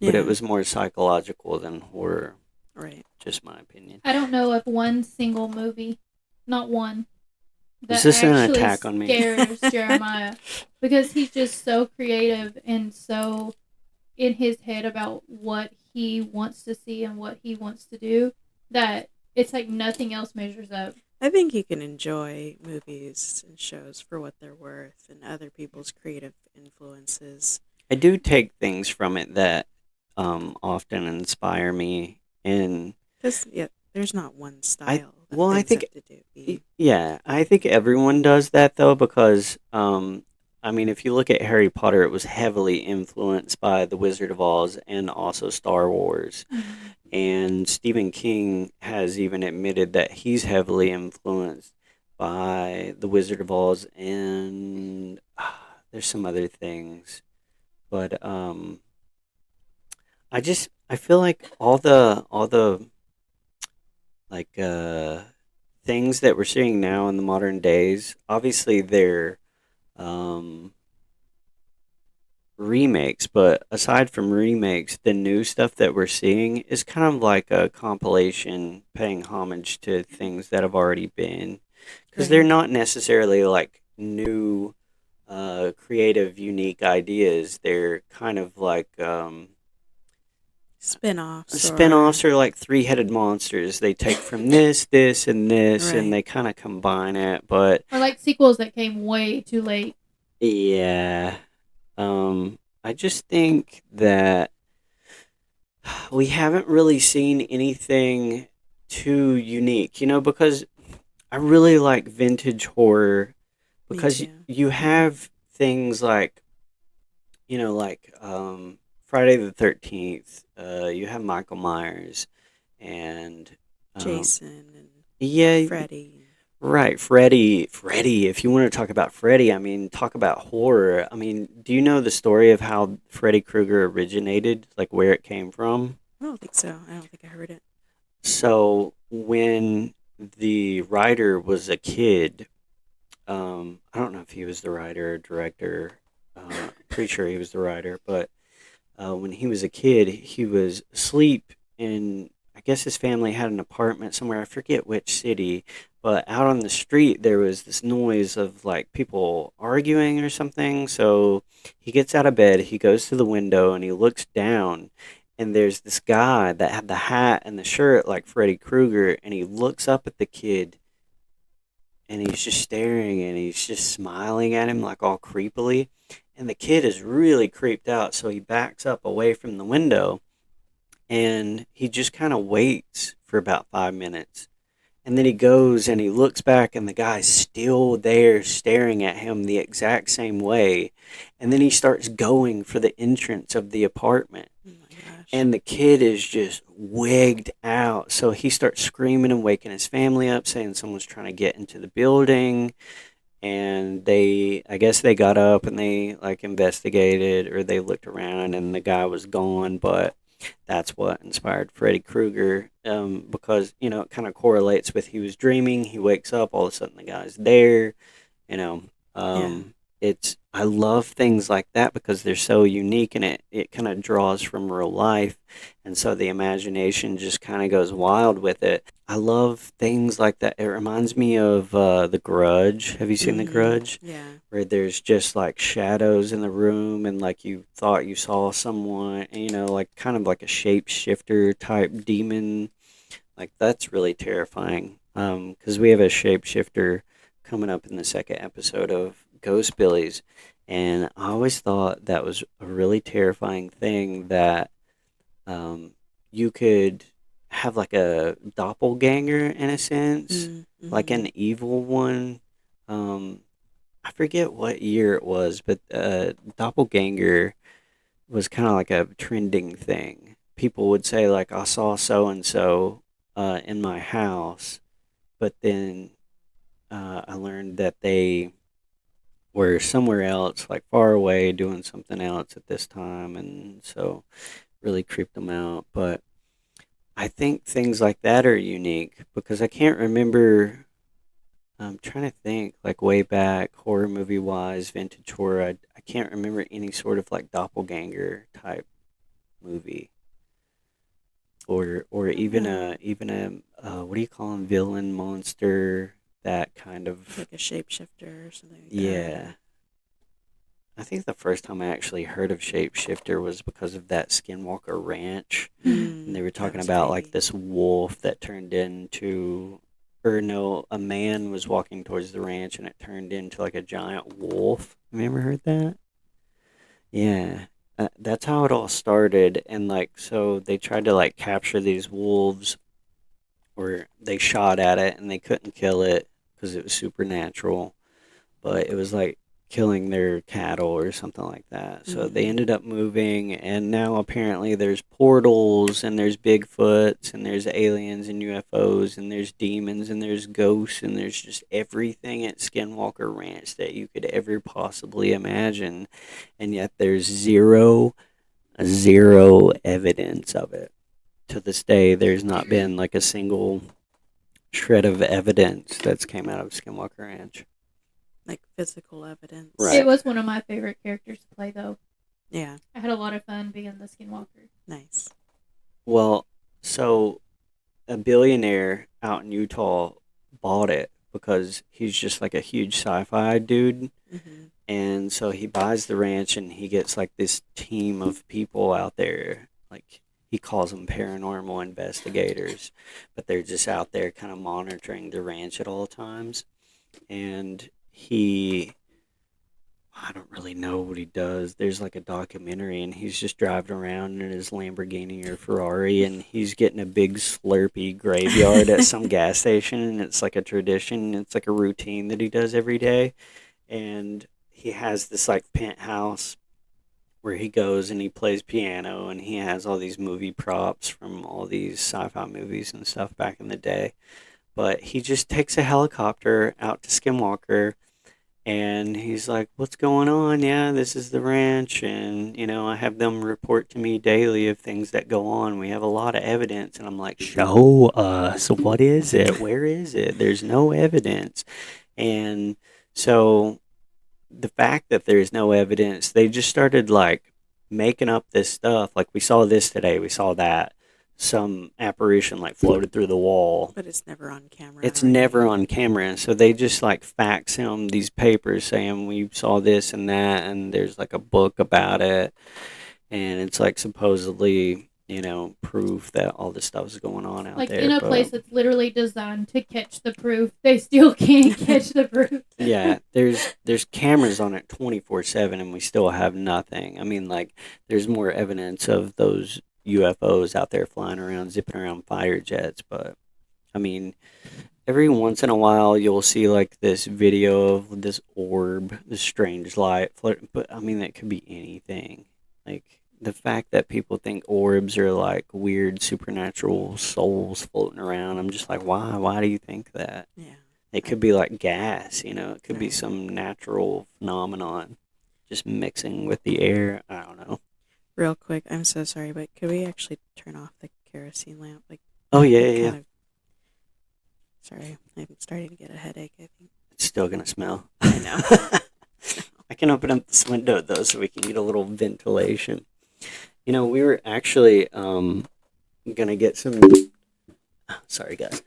but it Yeah. was more psychological than horror. Right. Just my opinion. I don't know of one single movie, not one, Is that this an actually attack on me? scares Jeremiah because he's just so creative and so in his head about what he wants to see and what he wants to do that it's like nothing else measures up. I think you can enjoy movies and shows for what they're worth and other people's creative influences. I do take things from it that often inspire me, and Because, yeah, there's not one I style that well, I things think have to do. Be. yeah, I think everyone does that though because I mean, if you look at Harry Potter, it was heavily influenced by The Wizard of Oz and also Star Wars. Mm-hmm. And Stephen King has even admitted that he's heavily influenced by The Wizard of Oz and there's some other things. But I feel like all the like things that we're seeing now in the modern days, obviously they're um remakes, but aside from remakes, the new stuff that we're seeing is kind of like a compilation paying homage to things that have already been, because they're Right. not necessarily like new, creative, unique ideas. They're kind of like Spin-offs or... spin-offs or like three-headed monsters. They take from this, and this, and Right. they kind of combine it. But Or like sequels that came way too late. yeah, I just think that we haven't really seen anything too unique, because I really like vintage horror Me because too. you have things like, Friday the 13th, you have Michael Myers, and um, Jason and yeah, Freddy. right, Freddy. If you want to talk about Freddy, I mean, talk about horror. I mean, do you know the story of how Freddy Krueger originated, like where it came from? I don't think so. I don't think I heard it. So when the writer was a kid, I don't know if he was the writer or director. Pretty sure he was the writer, but when he was a kid, he was asleep in. I guess his family had an apartment somewhere. I forget which city, but out on the street there was this noise of like people arguing or something. So he gets out of bed, he goes to the window, and he looks down, and there's this guy that had the hat and the shirt like Freddy Krueger, and he looks up at the kid, and he's just staring, and he's just smiling at him like all creepily. And the kid is really creeped out, so he backs up away from the window, and he just kind of waits for about 5 minutes. And then he goes and he looks back, and the guy's still there staring at him the exact same way. And then he starts going for the entrance of the apartment. Oh my gosh. And the kid is just wigged out. So he starts screaming and waking his family up, saying someone's trying to get into the building. And I guess they got up and they like investigated, or they looked around, and the guy was gone. But that's what inspired Freddy Krueger, because it kind of correlates with he was dreaming. He wakes up, all of a sudden the guy's there. You know, Yeah. it's I love things like that because they're so unique, and it kind of draws from real life, and so the imagination just kind of goes wild with it. I love things like that. It reminds me of The Grudge. Have you seen The Mm-hmm. Grudge? Yeah. Where there's just like shadows in the room, and like you thought you saw someone, and, like kind of like a shapeshifter type demon. Like that's really terrifying. Because we have a shapeshifter coming up in the second episode of Ghostbillies, and I always thought that was a really terrifying thing that um, you could have like a doppelganger in a sense, like Mm-hmm. an evil one. Um, I forget what year it was, but doppelganger was kind of like a trending thing. People would say like, "I saw so and so in my house," but then I learned that they were somewhere else, like far away, doing something else at this time, and so really creeped them out. But I think things like that are unique because I can't remember. I'm trying to think, like way back, horror movie wise, vintage horror. I can't remember any sort of like doppelganger type movie, or I don't even know. a what do you call them, villain monster, that kind of Like a shapeshifter or something like that. yeah. Or I think the first time I actually heard of Shapeshifter was because of that Skinwalker Ranch. And they were That talking was about like creepy. this wolf that turned into, or no, a man was walking towards the ranch and it turned into like a giant wolf. Have you ever heard that? Yeah. That's how it all started. And like, so they tried to like capture these wolves, or they shot at it and they couldn't kill it because it was supernatural, but it was like killing their cattle or something like that. So they Mm-hmm. ended up moving, and now apparently there's portals, and there's Bigfoots, and there's aliens and UFOs, and there's demons, and there's ghosts, and there's just everything at Skinwalker Ranch that you could ever possibly imagine, and yet there's zero evidence of it. To this day, there's not been like a single shred of evidence that's came out of Skinwalker Ranch. Like physical evidence. Right. It was one of my favorite characters to play, though. Yeah. I had a lot of fun being the Skinwalker. Nice. Well, so a billionaire out in Utah bought it because he's just like a huge sci-fi dude, Mm-hmm. and so he buys the ranch and he gets like this team of people out there, like he calls them paranormal investigators, but they're just out there kind of monitoring the ranch at all times. And he, I don't really know what he does. There's like a documentary, and he's just driving around in his Lamborghini or Ferrari, and he's getting a big Slurpee graveyard at some gas station, and it's like a tradition. It's like a routine that he does every day, and he has this like penthouse where he goes and he plays piano, and he has all these movie props from all these sci-fi movies and stuff back in the day. But he just takes a helicopter out to Skinwalker, and he's like, "What's going on? Yeah, this is the ranch, and I have them report to me daily of things that go on. We have a lot of evidence." And I'm like, "Show us. What is it? Where is it? There's no evidence." And so the fact that there's no evidence, they just started like making up this stuff. Like, we saw this today, we saw that. Some apparition like floated through the wall. But it's never on camera It's or never anything. on camera. So they just like fax him these papers saying we saw this and that, and there's like a book about it, and it's like supposedly, proof that all this stuff is going on out Like, there. in a But place that's literally designed to catch the proof, they still can't catch the proof. yeah, there's cameras on it 24/7, and we still have nothing. I mean, like, there's more evidence of those UFOs out there flying around, zipping around fighter jets, but I mean, every once in a while you'll see like this video of this orb, this strange light floating, but I mean that could be anything. Like, the fact that people think orbs are like weird supernatural souls floating around, I'm just like, why? Why do you think that? Yeah. It could be like gas, it could be Right. some natural phenomenon just mixing with the air. I don't know. Real quick, I'm so sorry, but could we actually turn off the kerosene lamp? Like, Oh yeah, it yeah, yeah. kind of. Sorry, I'm starting to get a headache, I think. It's still gonna smell. I know. I can open up this window though, so we can get a little ventilation. We were actually gonna get some. Sorry, guys.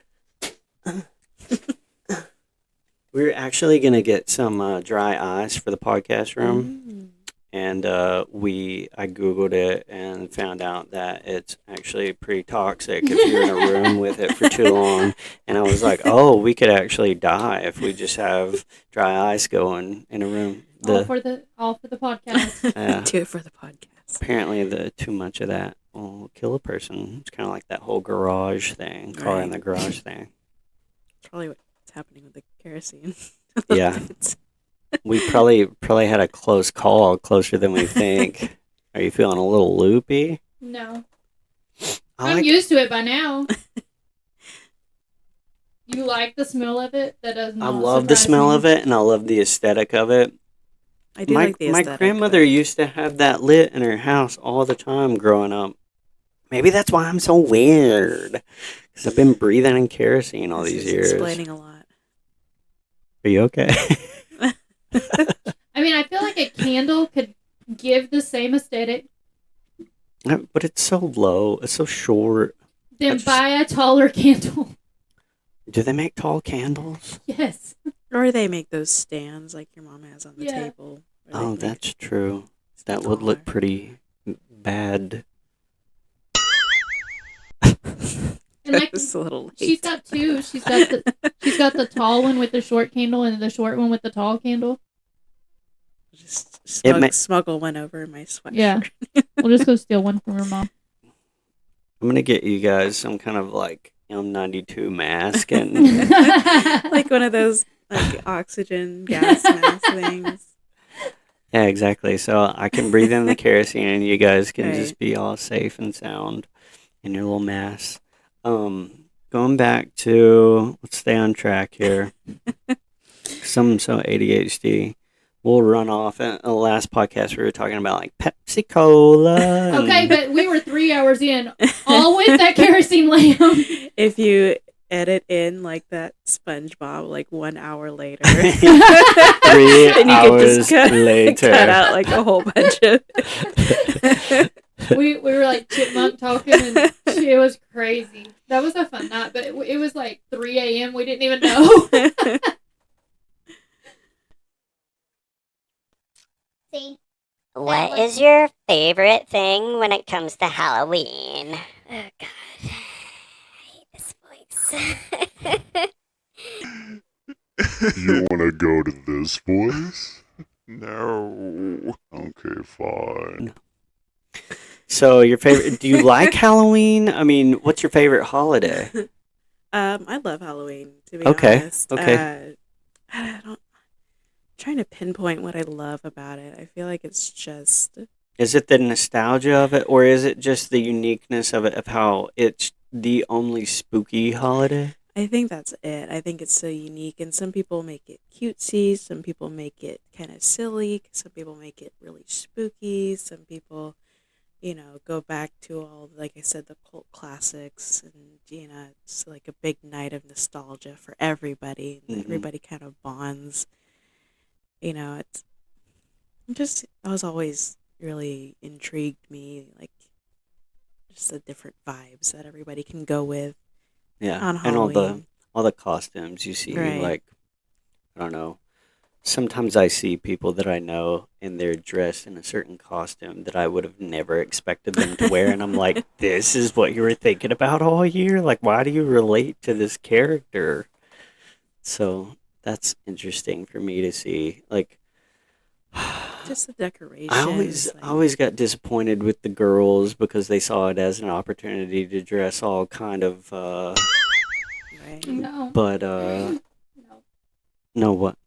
We were actually gonna get some dry ice for the podcast room, Mm. and I googled it and found out that it's actually pretty toxic if you're in a room with it for too long. And I was like, oh, we could actually die if we just have dry ice going in a room. All for the podcast. Do it for the podcast. Apparently, the too much of that will kill a person. It's kind of like that whole garage thing, car in the Right. garage thing. Probably what's happening with the kerosene. Yeah. We probably had a close call, closer than we think. Are you feeling a little loopy? No. I I'm like used to it by now. You like the smell of it? That does I not love the surprise smell me. of it, and I love the aesthetic of it. I do my like the my aesthetic. grandmother used to have that lit in her house all the time growing up. Maybe that's why I'm so weird, because I've been breathing in kerosene all This these is years. explaining a lot. Are you okay? I mean, I feel like a candle could give the same aesthetic. But it's so low. It's so short. Then That's- buy a taller candle. Do they make tall candles? Yes. Or they make those stands like your mom has on the Yeah. table. Or they Oh, make that's true. it That would look taller. pretty bad. And like It's a little she's late. got two. She's got the tall one with the short candle and the short one with the tall candle. Just It may. smuggle one over my sweatshirt. Yeah. We'll just go steal one from her mom. I'm gonna get you guys some kind of like M92 mask and Like one of those like oxygen gas mask things. yeah, exactly. So I can breathe in the kerosene, and you guys can Right. just be all safe and sound in your little masks. Going back to let's stay on track here. I'm so ADHD. We'll run off. In the last podcast, we were talking about like Pepsi Cola. Okay, but we were 3 hours in, all with that kerosene lamp. If you edit in like that SpongeBob like 1 hour later, 3 then you could hours just cut later. out like a whole bunch of. We were like chipmunk talking, and it was crazy. That was a fun night, but it was like 3 a.m. We didn't even know. See? What is your favorite thing when it comes to Halloween? Oh god. I hate this voice. You wanna go to this place? No. Okay, fine. So your favorite? Do you like Halloween? I mean, what's your favorite holiday? I love Halloween, to be Okay, honest. okay. I don't. Trying to pinpoint what I love about it. I feel like it's just. Is it the nostalgia of it, or is it just the uniqueness of it, of how it's the only spooky holiday? I think that's it. I think it's so unique, and some people make it cutesy. Some people make it kind of silly. Some people make it really spooky. Some people, go back to all, like I said, the cult classics, and it's like a big night of nostalgia for everybody. And Mhm. everybody kind of bonds. It's just I was always really intrigued me, like just the different vibes that everybody can go with Yeah, on and Halloween. all the costumes you see, Right. like I don't know. Sometimes I see people that I know and they're dressed in a certain costume that I would have never expected them to wear, and I'm like, this is what you were thinking about all year? Like, why do you relate to this character? So that's interesting for me to see. Like, Just the I decorations. always got disappointed with the girls because they saw it as an opportunity to dress all kind of, right. No. but No. no what?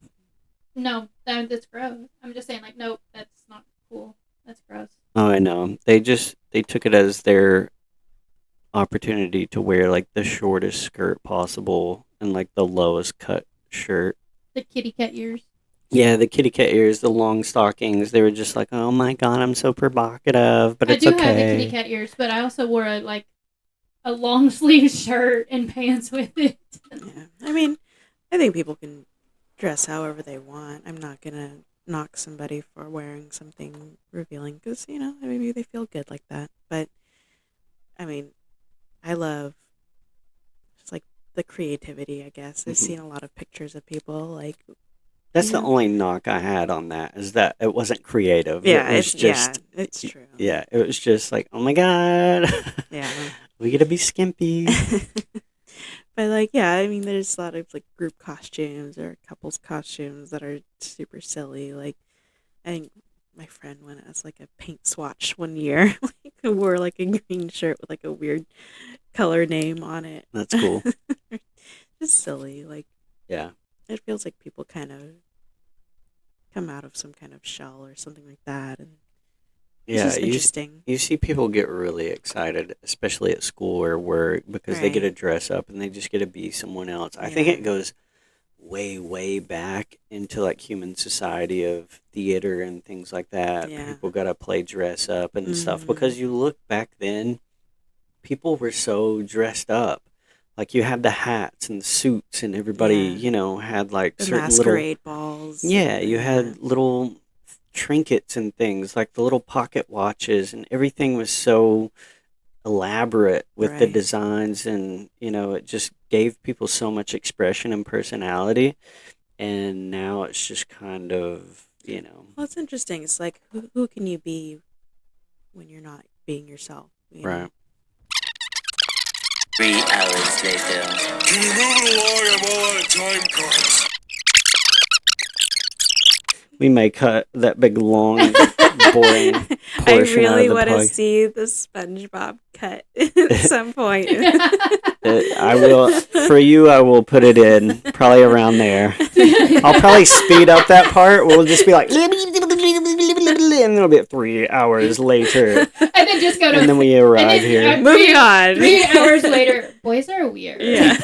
No, that's gross. I'm just saying, like, nope, that's not cool. That's gross. Oh, I know. They took it as their opportunity to wear like the shortest skirt possible and like the lowest cut shirt. The kitty cat ears. Yeah, the kitty cat ears, the long stockings. They were just like, oh my god, I'm so provocative, but I it's do okay. have the kitty cat ears, but I also wore a long sleeve shirt and pants with it. Yeah. I mean, I think people can dress however they want. I'm not gonna knock somebody for wearing something revealing because maybe they feel good like that. But I mean, I love just like the creativity. I guess I've Mhm. seen a lot of pictures of people like. That's the only knock I had on that, is that it wasn't creative. Yeah, It was just it's true. yeah, it was just like, oh my god. Yeah. We gotta be skimpy. But like, yeah, I mean, there's a lot of like group costumes or couples costumes that are super silly. Like, I think my friend went as like a paint swatch one year, like wore like a green shirt with like a weird color name on it. That's cool. Just silly. Like, Yeah. it feels like people kind of come out of some kind of shell or something like that, and it's Yeah, just interesting. you see people get really excited, especially at school or work, because they get to Right. dress up and they just get to be someone else. I think Yeah. it goes way, way back into like human society of theater and things like that. Yeah. People got to play dress up and stuff, Mhm. because you look back then, people were so dressed up. Like you had the hats and the suits, and everybody, Yeah. had like The certain little. masquerade balls. Yeah, and- you yeah. had little trinkets and things like the little pocket watches, and everything was so elaborate with the Right. designs, and it just gave people so much expression and personality. And now it's just kind of you know. Well, it's interesting. It's like, who can you be when you're not being yourself? You Right. know? 3 hours later. Can you move it along? I'm all out of time cards. We may cut that big, long, boring I portion really out of want the to podcast. see the SpongeBob cut at some point. I will, for you, I will put it in probably around there. I'll probably speed up that part. We'll just be like, and it'll be 3 hours later. And then just go to. And then we arrive then, here. Moving on. 3 hours later, boys are weird. Yeah.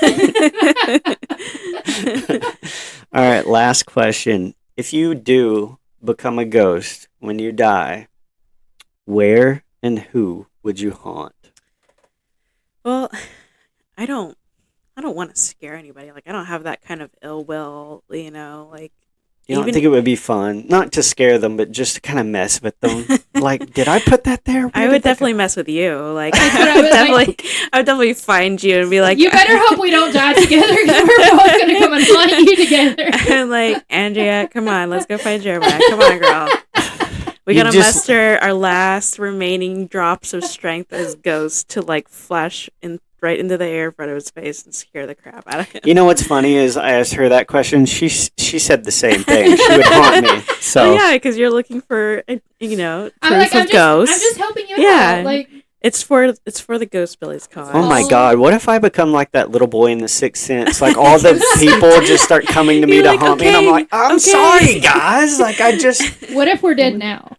All right, last question. If you do become a ghost when you die, where and who would you haunt? Well, I don't want to scare anybody. Like, I don't have that kind of ill will, you know, like. You don't think it would be fun, not to scare them, but just to kind of mess with them? Like, did I put that there? Where I did would that definitely mess with you. Like, That's what I I would was like. definitely find you and be like, You better hope we don't die together because we're both going to come and haunt you together. I'm like, Andrea, come on, let's go find Jeremiah. Come on, girl. We You gotta just- muster our last remaining drops of strength as ghosts to like flash right into the air in front of his face and scare the crap out of him. You know what's funny is I asked her that question. She said the same thing. She would haunt me. So Well, yeah, because you're looking for you know, I'm proof like, of ghosts. I'm just helping you Yeah. out. Like, It's for the Ghostbillies cause. Oh my Oh. God! What if I become like that little boy in The Sixth Sense? Like all the people just start coming to me You're to like, haunt me, and I'm okay, like, I'm okay. sorry, guys. Like I just, what if we're dead now?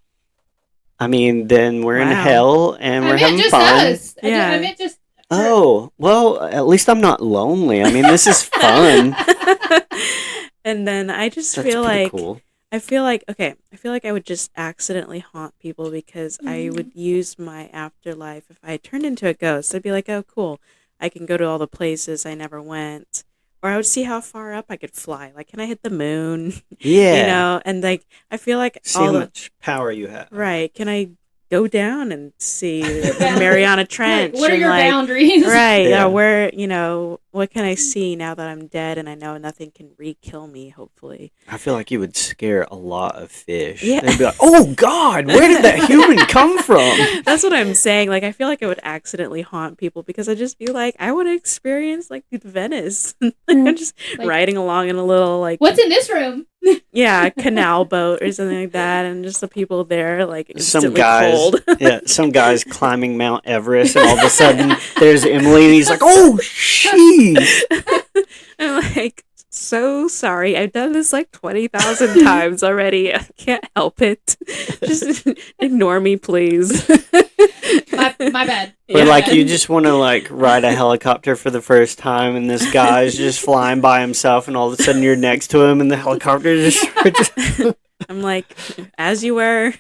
I mean, then we're in Wow. hell and I we're meant having just fun. us. Yeah. I meant just. Oh well, at least I'm not lonely. I mean, this is fun. And then I just That's feel pretty like cool. I feel like I would just accidentally haunt people because I would use my afterlife. If I turned into a ghost, I'd be like, oh, cool. I can go to all the places I never went. Or I would see how far up I could fly. Like, can I hit the moon? Yeah. You know? And, like, I feel like See all how the... much power you have. Right. Can I go down and see the Mariana Trench? What are and, your like, boundaries? Right. Yeah. Where, you know, what can I see now that I'm dead and I know nothing can re-kill me, hopefully? I feel like you would scare a lot of fish. Yeah. They'd be like, "Oh God, where did that human come from?" That's what I'm saying. Like, I feel like I would accidentally haunt people because I'd just be like, I want to experience, like, Venice. Like, I'm just Like- riding along in a little, like, What's in this room? yeah, canal boat or something like that. And just the people there, like, Some instantly guys, cold. yeah, some guys climbing Mount Everest, and all of a sudden there's Emily, and he's like, "Oh, sheesh." I'm like, so sorry. I've done this like 20,000 times already. I can't help it. Just ignore me, please. My bad. Or Yeah. like you just want to like ride a helicopter for the first time, and this guy's just flying by himself, and all of a sudden you're next to him, and the helicopter just I'm like, as you were.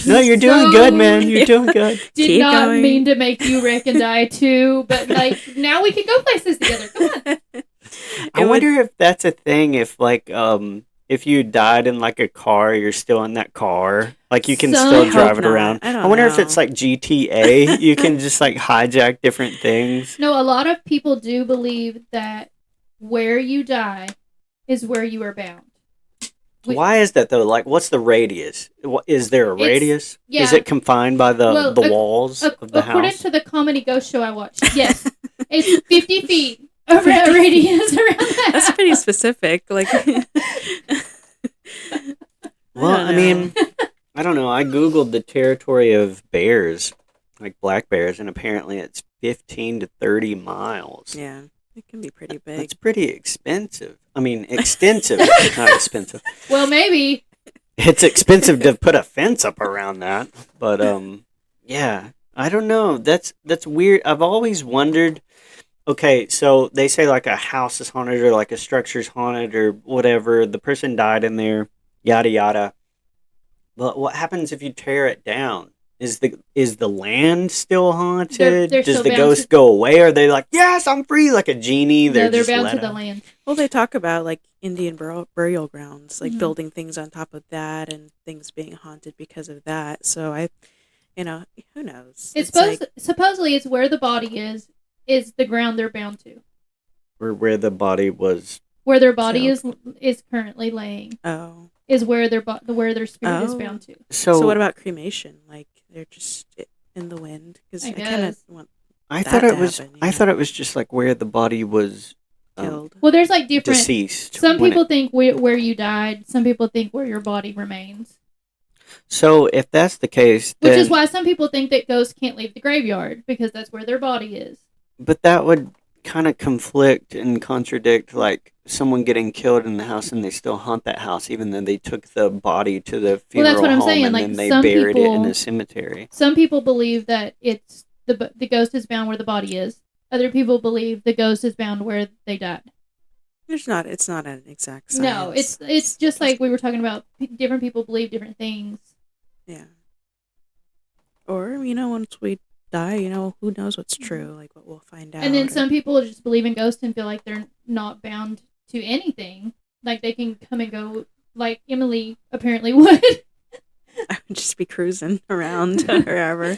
no, you're doing So- good, man. You're doing good. Did Keep not going. mean to make you wreck and die too, but like now we can go places together. Come on. I wonder if that's a thing. If like if you died in like a car, you're still in that car. Like you can Some- still I drive hope it not. around. I don't I wonder if it's know. like GTA. You can just like hijack different things. No, a lot of people do believe that where you die is where you are bound. We- Why is that though? Like, what's the radius? Is there a It's- radius? yeah. Is it confined by the Well, walls of the According house? to the comedy ghost show I watched, yes, it's 50 feet of radius around that. That's house. pretty specific. Like, Well, don't I mean, I don't know. I googled the territory of bears, like black bears, and apparently it's 15 to 30 miles. yeah, it can be pretty big. That's pretty expensive. I mean, extensive, not expensive. Well, maybe. It's expensive to put a fence up around that, but yeah, I don't know. That's weird. I've always wondered. Okay, so they say like a house is haunted or like a structure's haunted or whatever. The person died in there, yada yada. But what happens if you tear it down? Is the land still haunted? They're Does still the bound ghost to- go away? Are they like, yes, I'm free, like a genie? No, they're just bound let to the out? land. Well, they talk about like Indian burial grounds, like Mhm. building things on top of that and things being haunted because of that. So who knows? It's like, supposedly it's where the body is the ground they're bound to. Or where the body was where their body Killed. is currently laying Oh. is where where their spirit is Oh. bound to. So what about cremation? Like they're just in the wind? Because I I kind of guess. want I that thought to it was. happen. I Yeah. thought it was just like where the body was Killed. Well, there's like different. deceased. Some when people it- think where you died. Some people think where your body remains. So if that's the case, Which then is why some people think that ghosts can't leave the graveyard because that's where their body is. but that would kind of conflict and contradict like someone getting killed in the house and they still haunt that house even though they took the body to the Well, funeral that's what I'm home saying. and Like then they some buried it in people, a cemetery. some people believe that it's the ghost is bound where the body is. Other people believe the ghost is bound where they died. It's not an exact science. No, it's just like we were talking about. Different people believe different things. Yeah. Or once we die, who knows what's true? Like what we'll find out. And then or- some people just believe in ghosts and feel like they're not bound to anything. Like they can come and go, like Emily apparently would. I would just be cruising around wherever,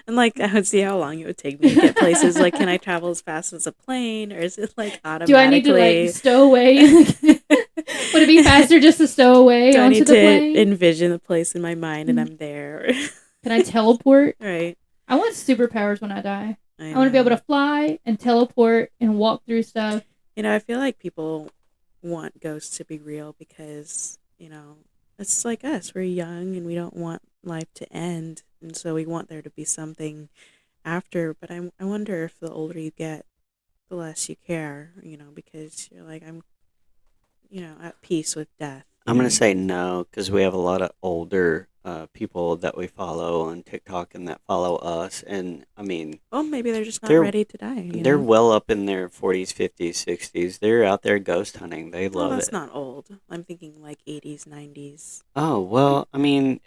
and like I would see how long it would take me to get places. Like, can I travel as fast as a plane, or is it like automatically? Do I need to like stow away? Would it be faster just to stow away Do I onto need the to plane? envision the place in my mind and I'm there? Can I teleport? Right. I want superpowers when I die. I I want to be able know. to fly and teleport and walk through stuff. I feel like people want ghosts to be real because it's like us. We're young and we don't want life to end, and so we want there to be something after. But I wonder if the older you get, the less you care. Because you're like I'm, at peace with death. I'm going to say no because we have a lot of older people that we follow on TikTok and that follow us. And I mean, Well, maybe they're just not They're- ready to die. they're well up in their 40s, 50s, 60s. They're out there ghost hunting. They Well, love that's it. not old. I'm thinking like 80s, 90s. Oh, well, I mean,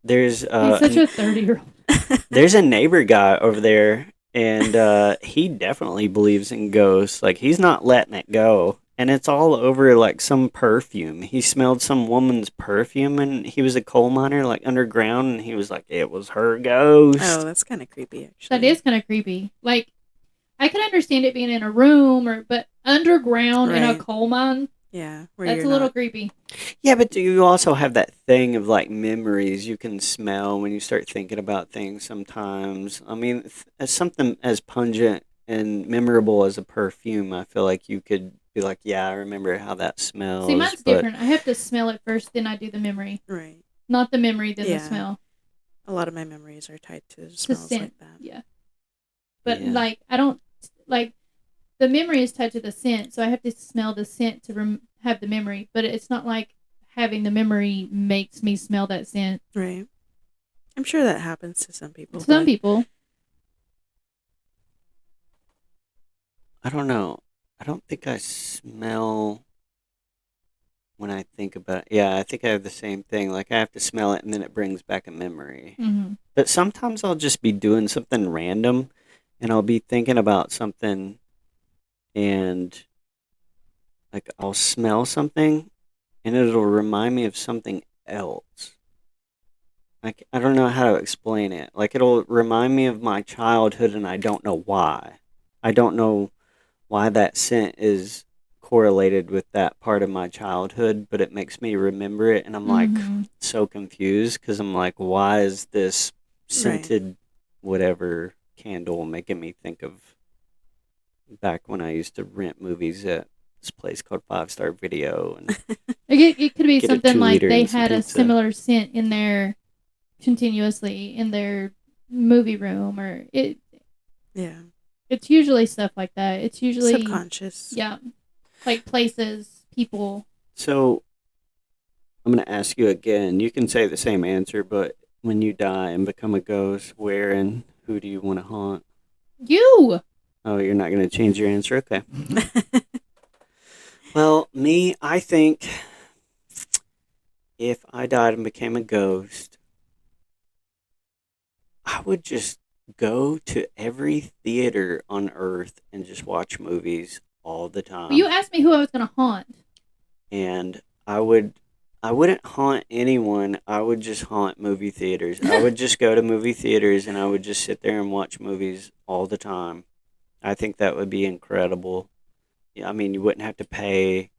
there's He's such a 30-year-old. there's a neighbor guy over there, and he definitely believes in ghosts. Like he's not letting it go, and it's all over like some perfume. He smelled some woman's perfume, and he was a coal miner, like underground, and he was like, "It was her ghost." Oh, that's kind of creepy, actually. That is kind of creepy. Like, I could understand it being in a room, but underground in a Right. coal mine, Yeah, where that's you're a little not. creepy. Yeah, but do you also have that thing of like memories you can smell when you start thinking about things sometimes? I mean, as something as pungent and memorable as a perfume, I feel like you could be like, yeah, I remember how that smells. See, mine's but different. I have to smell it first, then I do the memory. Right. Not the memory, then Yeah. the smell. A lot of my memories are tied to The smells scent. like that. Yeah. But, Yeah. like, I don't, like, the memory is tied to the scent, so I have to smell the scent to have the memory. But it's not like having the memory makes me smell that scent. Right. I'm sure that happens to some people. Some but people. I don't know. I don't think I smell when I think about. Yeah, I think I have the same thing. Like I have to smell it, and then it brings back a memory. Mm-hmm. But sometimes I'll just be doing something random, and I'll be thinking about something, and like I'll smell something, and it'll remind me of something else. Like I don't know how to explain it. Like it'll remind me of my childhood, and I don't know why. I don't know why that scent is correlated with that part of my childhood, but it makes me remember it, and I'm like Mhm. so confused because I'm like, why is this scented whatever candle making me think of back when I used to rent movies at this place called Five Star Video, and It could be Get a something like 2-liter they and some had a pizza. similar scent in their continuously in their movie room, or Yeah. it's usually stuff like that. It's usually Subconscious. yeah, like places, people. so I'm gonna ask you again. You can say the same answer, but when you die and become a ghost, where and who do you want to haunt? You. Oh, you're not gonna change your answer? Okay. Well, me, I think if I died and became a ghost, I would just go to every theater on earth and just watch movies all the time. Well, you asked me who I was gonna haunt. And I wouldn't haunt anyone. I would just haunt movie theaters. I would just go to movie theaters and I would just sit there and watch movies all the time. I think that would be incredible. I mean, you wouldn't have to pay.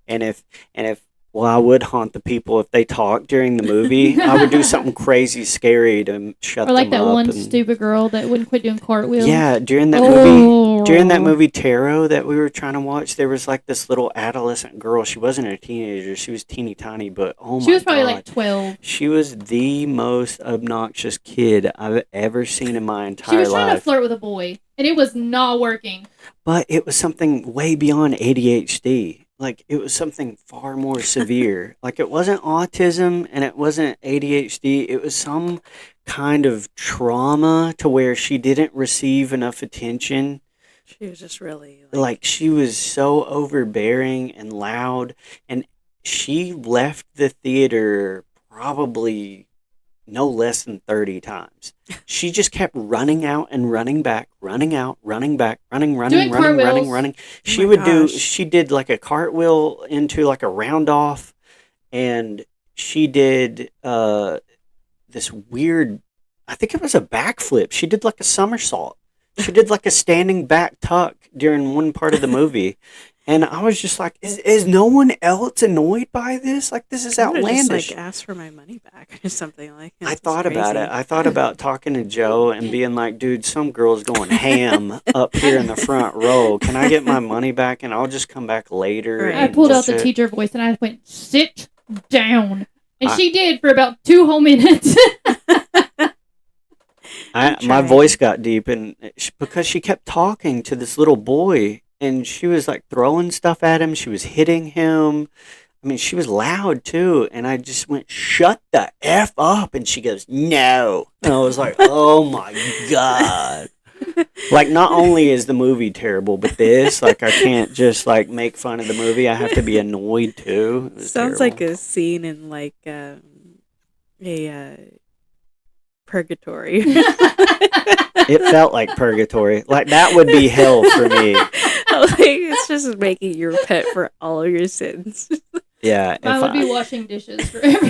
And if well, I would haunt the people if they talked during the movie. I would do something crazy, scary to shut Or like them that up. one And stupid girl that wouldn't quit doing cartwheels. yeah, during that Oh. movie Tarot that we were trying to watch, there was like this little adolescent girl. She wasn't a teenager. She was teeny tiny, but oh my She was probably god, like 12. she was the most obnoxious kid I've ever seen in my She entire was trying to life. flirt with a boy, and it was not working. But it was something way beyond ADHD. Like, it was something far more severe. Like, it wasn't autism and it wasn't ADHD. It was some kind of trauma to where she didn't receive enough attention. She was just really Like, she was so overbearing and loud. And she left the theater probably no less than 30 times. She just kept running out and running back, running out, running back, running, Doing cartwheels. running. She my would gosh. she did like a cartwheel into like a round off, and she did this weird, I think it was a backflip. She did like a somersault. She did like a standing back tuck during one part of the movie. And I was just like, is no one else annoyed by this? Like, this is I would've outlandish. just like asked for my money back or something like that. I thought about it. I thought about talking to Joe and being like, dude, some girl's going ham up here in the front row. Can I get my money back and I'll just come back later? Right. I and pulled out just the sit?" teacher voice, and I went, sit down. And I- she did for about 2 whole minutes. My trying. voice got deep, and because she kept talking to this little boy, and she was like throwing stuff at him. She was hitting him. I mean, she was loud too, and I just went, "Shut the f up!" And she goes, "No," and I was like, "Oh my god!" Like, not only is the movie terrible, but this, like, I can't just like make fun of the movie. I have to be annoyed too. It was Sounds terrible. like a scene in like a purgatory. It felt like purgatory. Like, that would be hell for me. Like, it's just making you repent for all of your sins. Yeah, I would be washing dishes forever.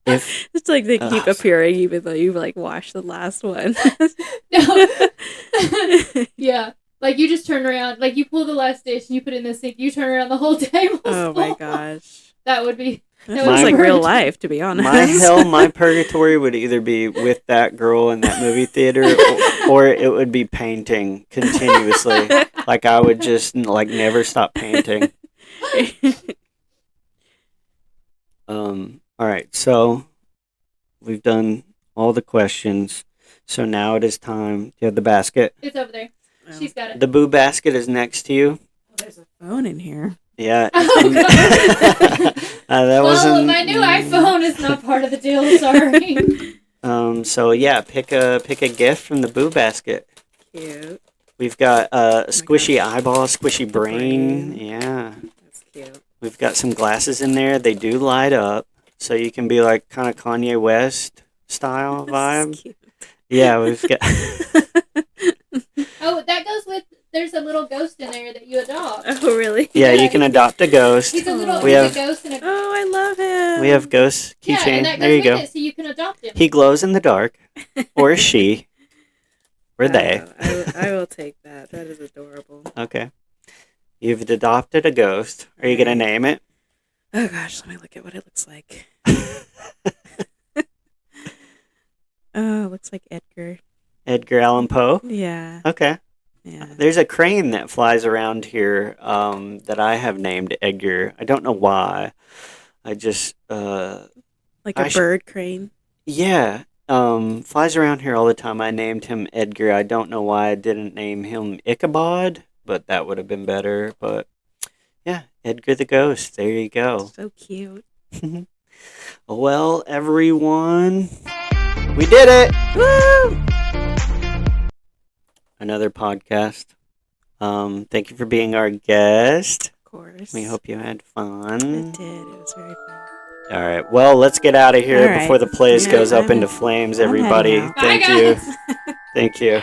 if It's like they keep Ugh. appearing even though you've like washed the last one. No. Yeah. Like, you just turn around, like, you pull the last dish and you put it in the sink. You turn around, the whole table's Oh my full. gosh. That would be... That That looks was like great. real life, to be honest. my hell, my purgatory would either be with that girl in that movie theater, or it would be painting continuously. Like, I would just like never stop painting. All right, so we've done all the questions. So now it is time. Do you have the basket? It's over there. She's got it. The boo basket is next to you. There's a phone in here. Yeah. Oh, God. That Well, wasn't. my new iPhone is not part of the deal. Sorry. So yeah, pick a gift from the boo basket. Cute. We've got squishy gosh. eyeball, squishy brain. Brain. Yeah. That's cute. We've got some glasses in there. They do light up, so you can be like kind of Kanye West style vibe. That's cute. Yeah, we've got. Oh, that goes with... There's a little ghost in there that you adopt. Oh, really? Yeah, you can adopt a ghost. He's a little We he's have- a ghost and a... Oh, I love him. We have ghost Yeah, keychain. and that goes There you with go. it, so you can adopt him. He glows in the dark, or is she, or they. I will take that. That is adorable. Okay. You've adopted a ghost. Are you gonna name it? Oh gosh, let me look at what it looks like. Oh, it looks like Edgar. Edgar Allan Poe. Yeah. Okay. Yeah. There's a crane that flies around here that I have named Edgar. I don't know why. I just Like I a sh- bird crane. yeah. Flies around here all the time. I named him Edgar. I don't know why I didn't name him Ichabod, but that would have been better. But yeah, Edgar the Ghost. There you go. So cute. Well, everyone, we did it! Woo! Another podcast. Thank you for being our guest. Of course. We hope you had It fun. did. It was very fun. All right. Well, let's get out of here All right. before the place Yeah, goes up I'm- into flames, I'm heading everybody. out. Bye, Thank you. guys. Thank you.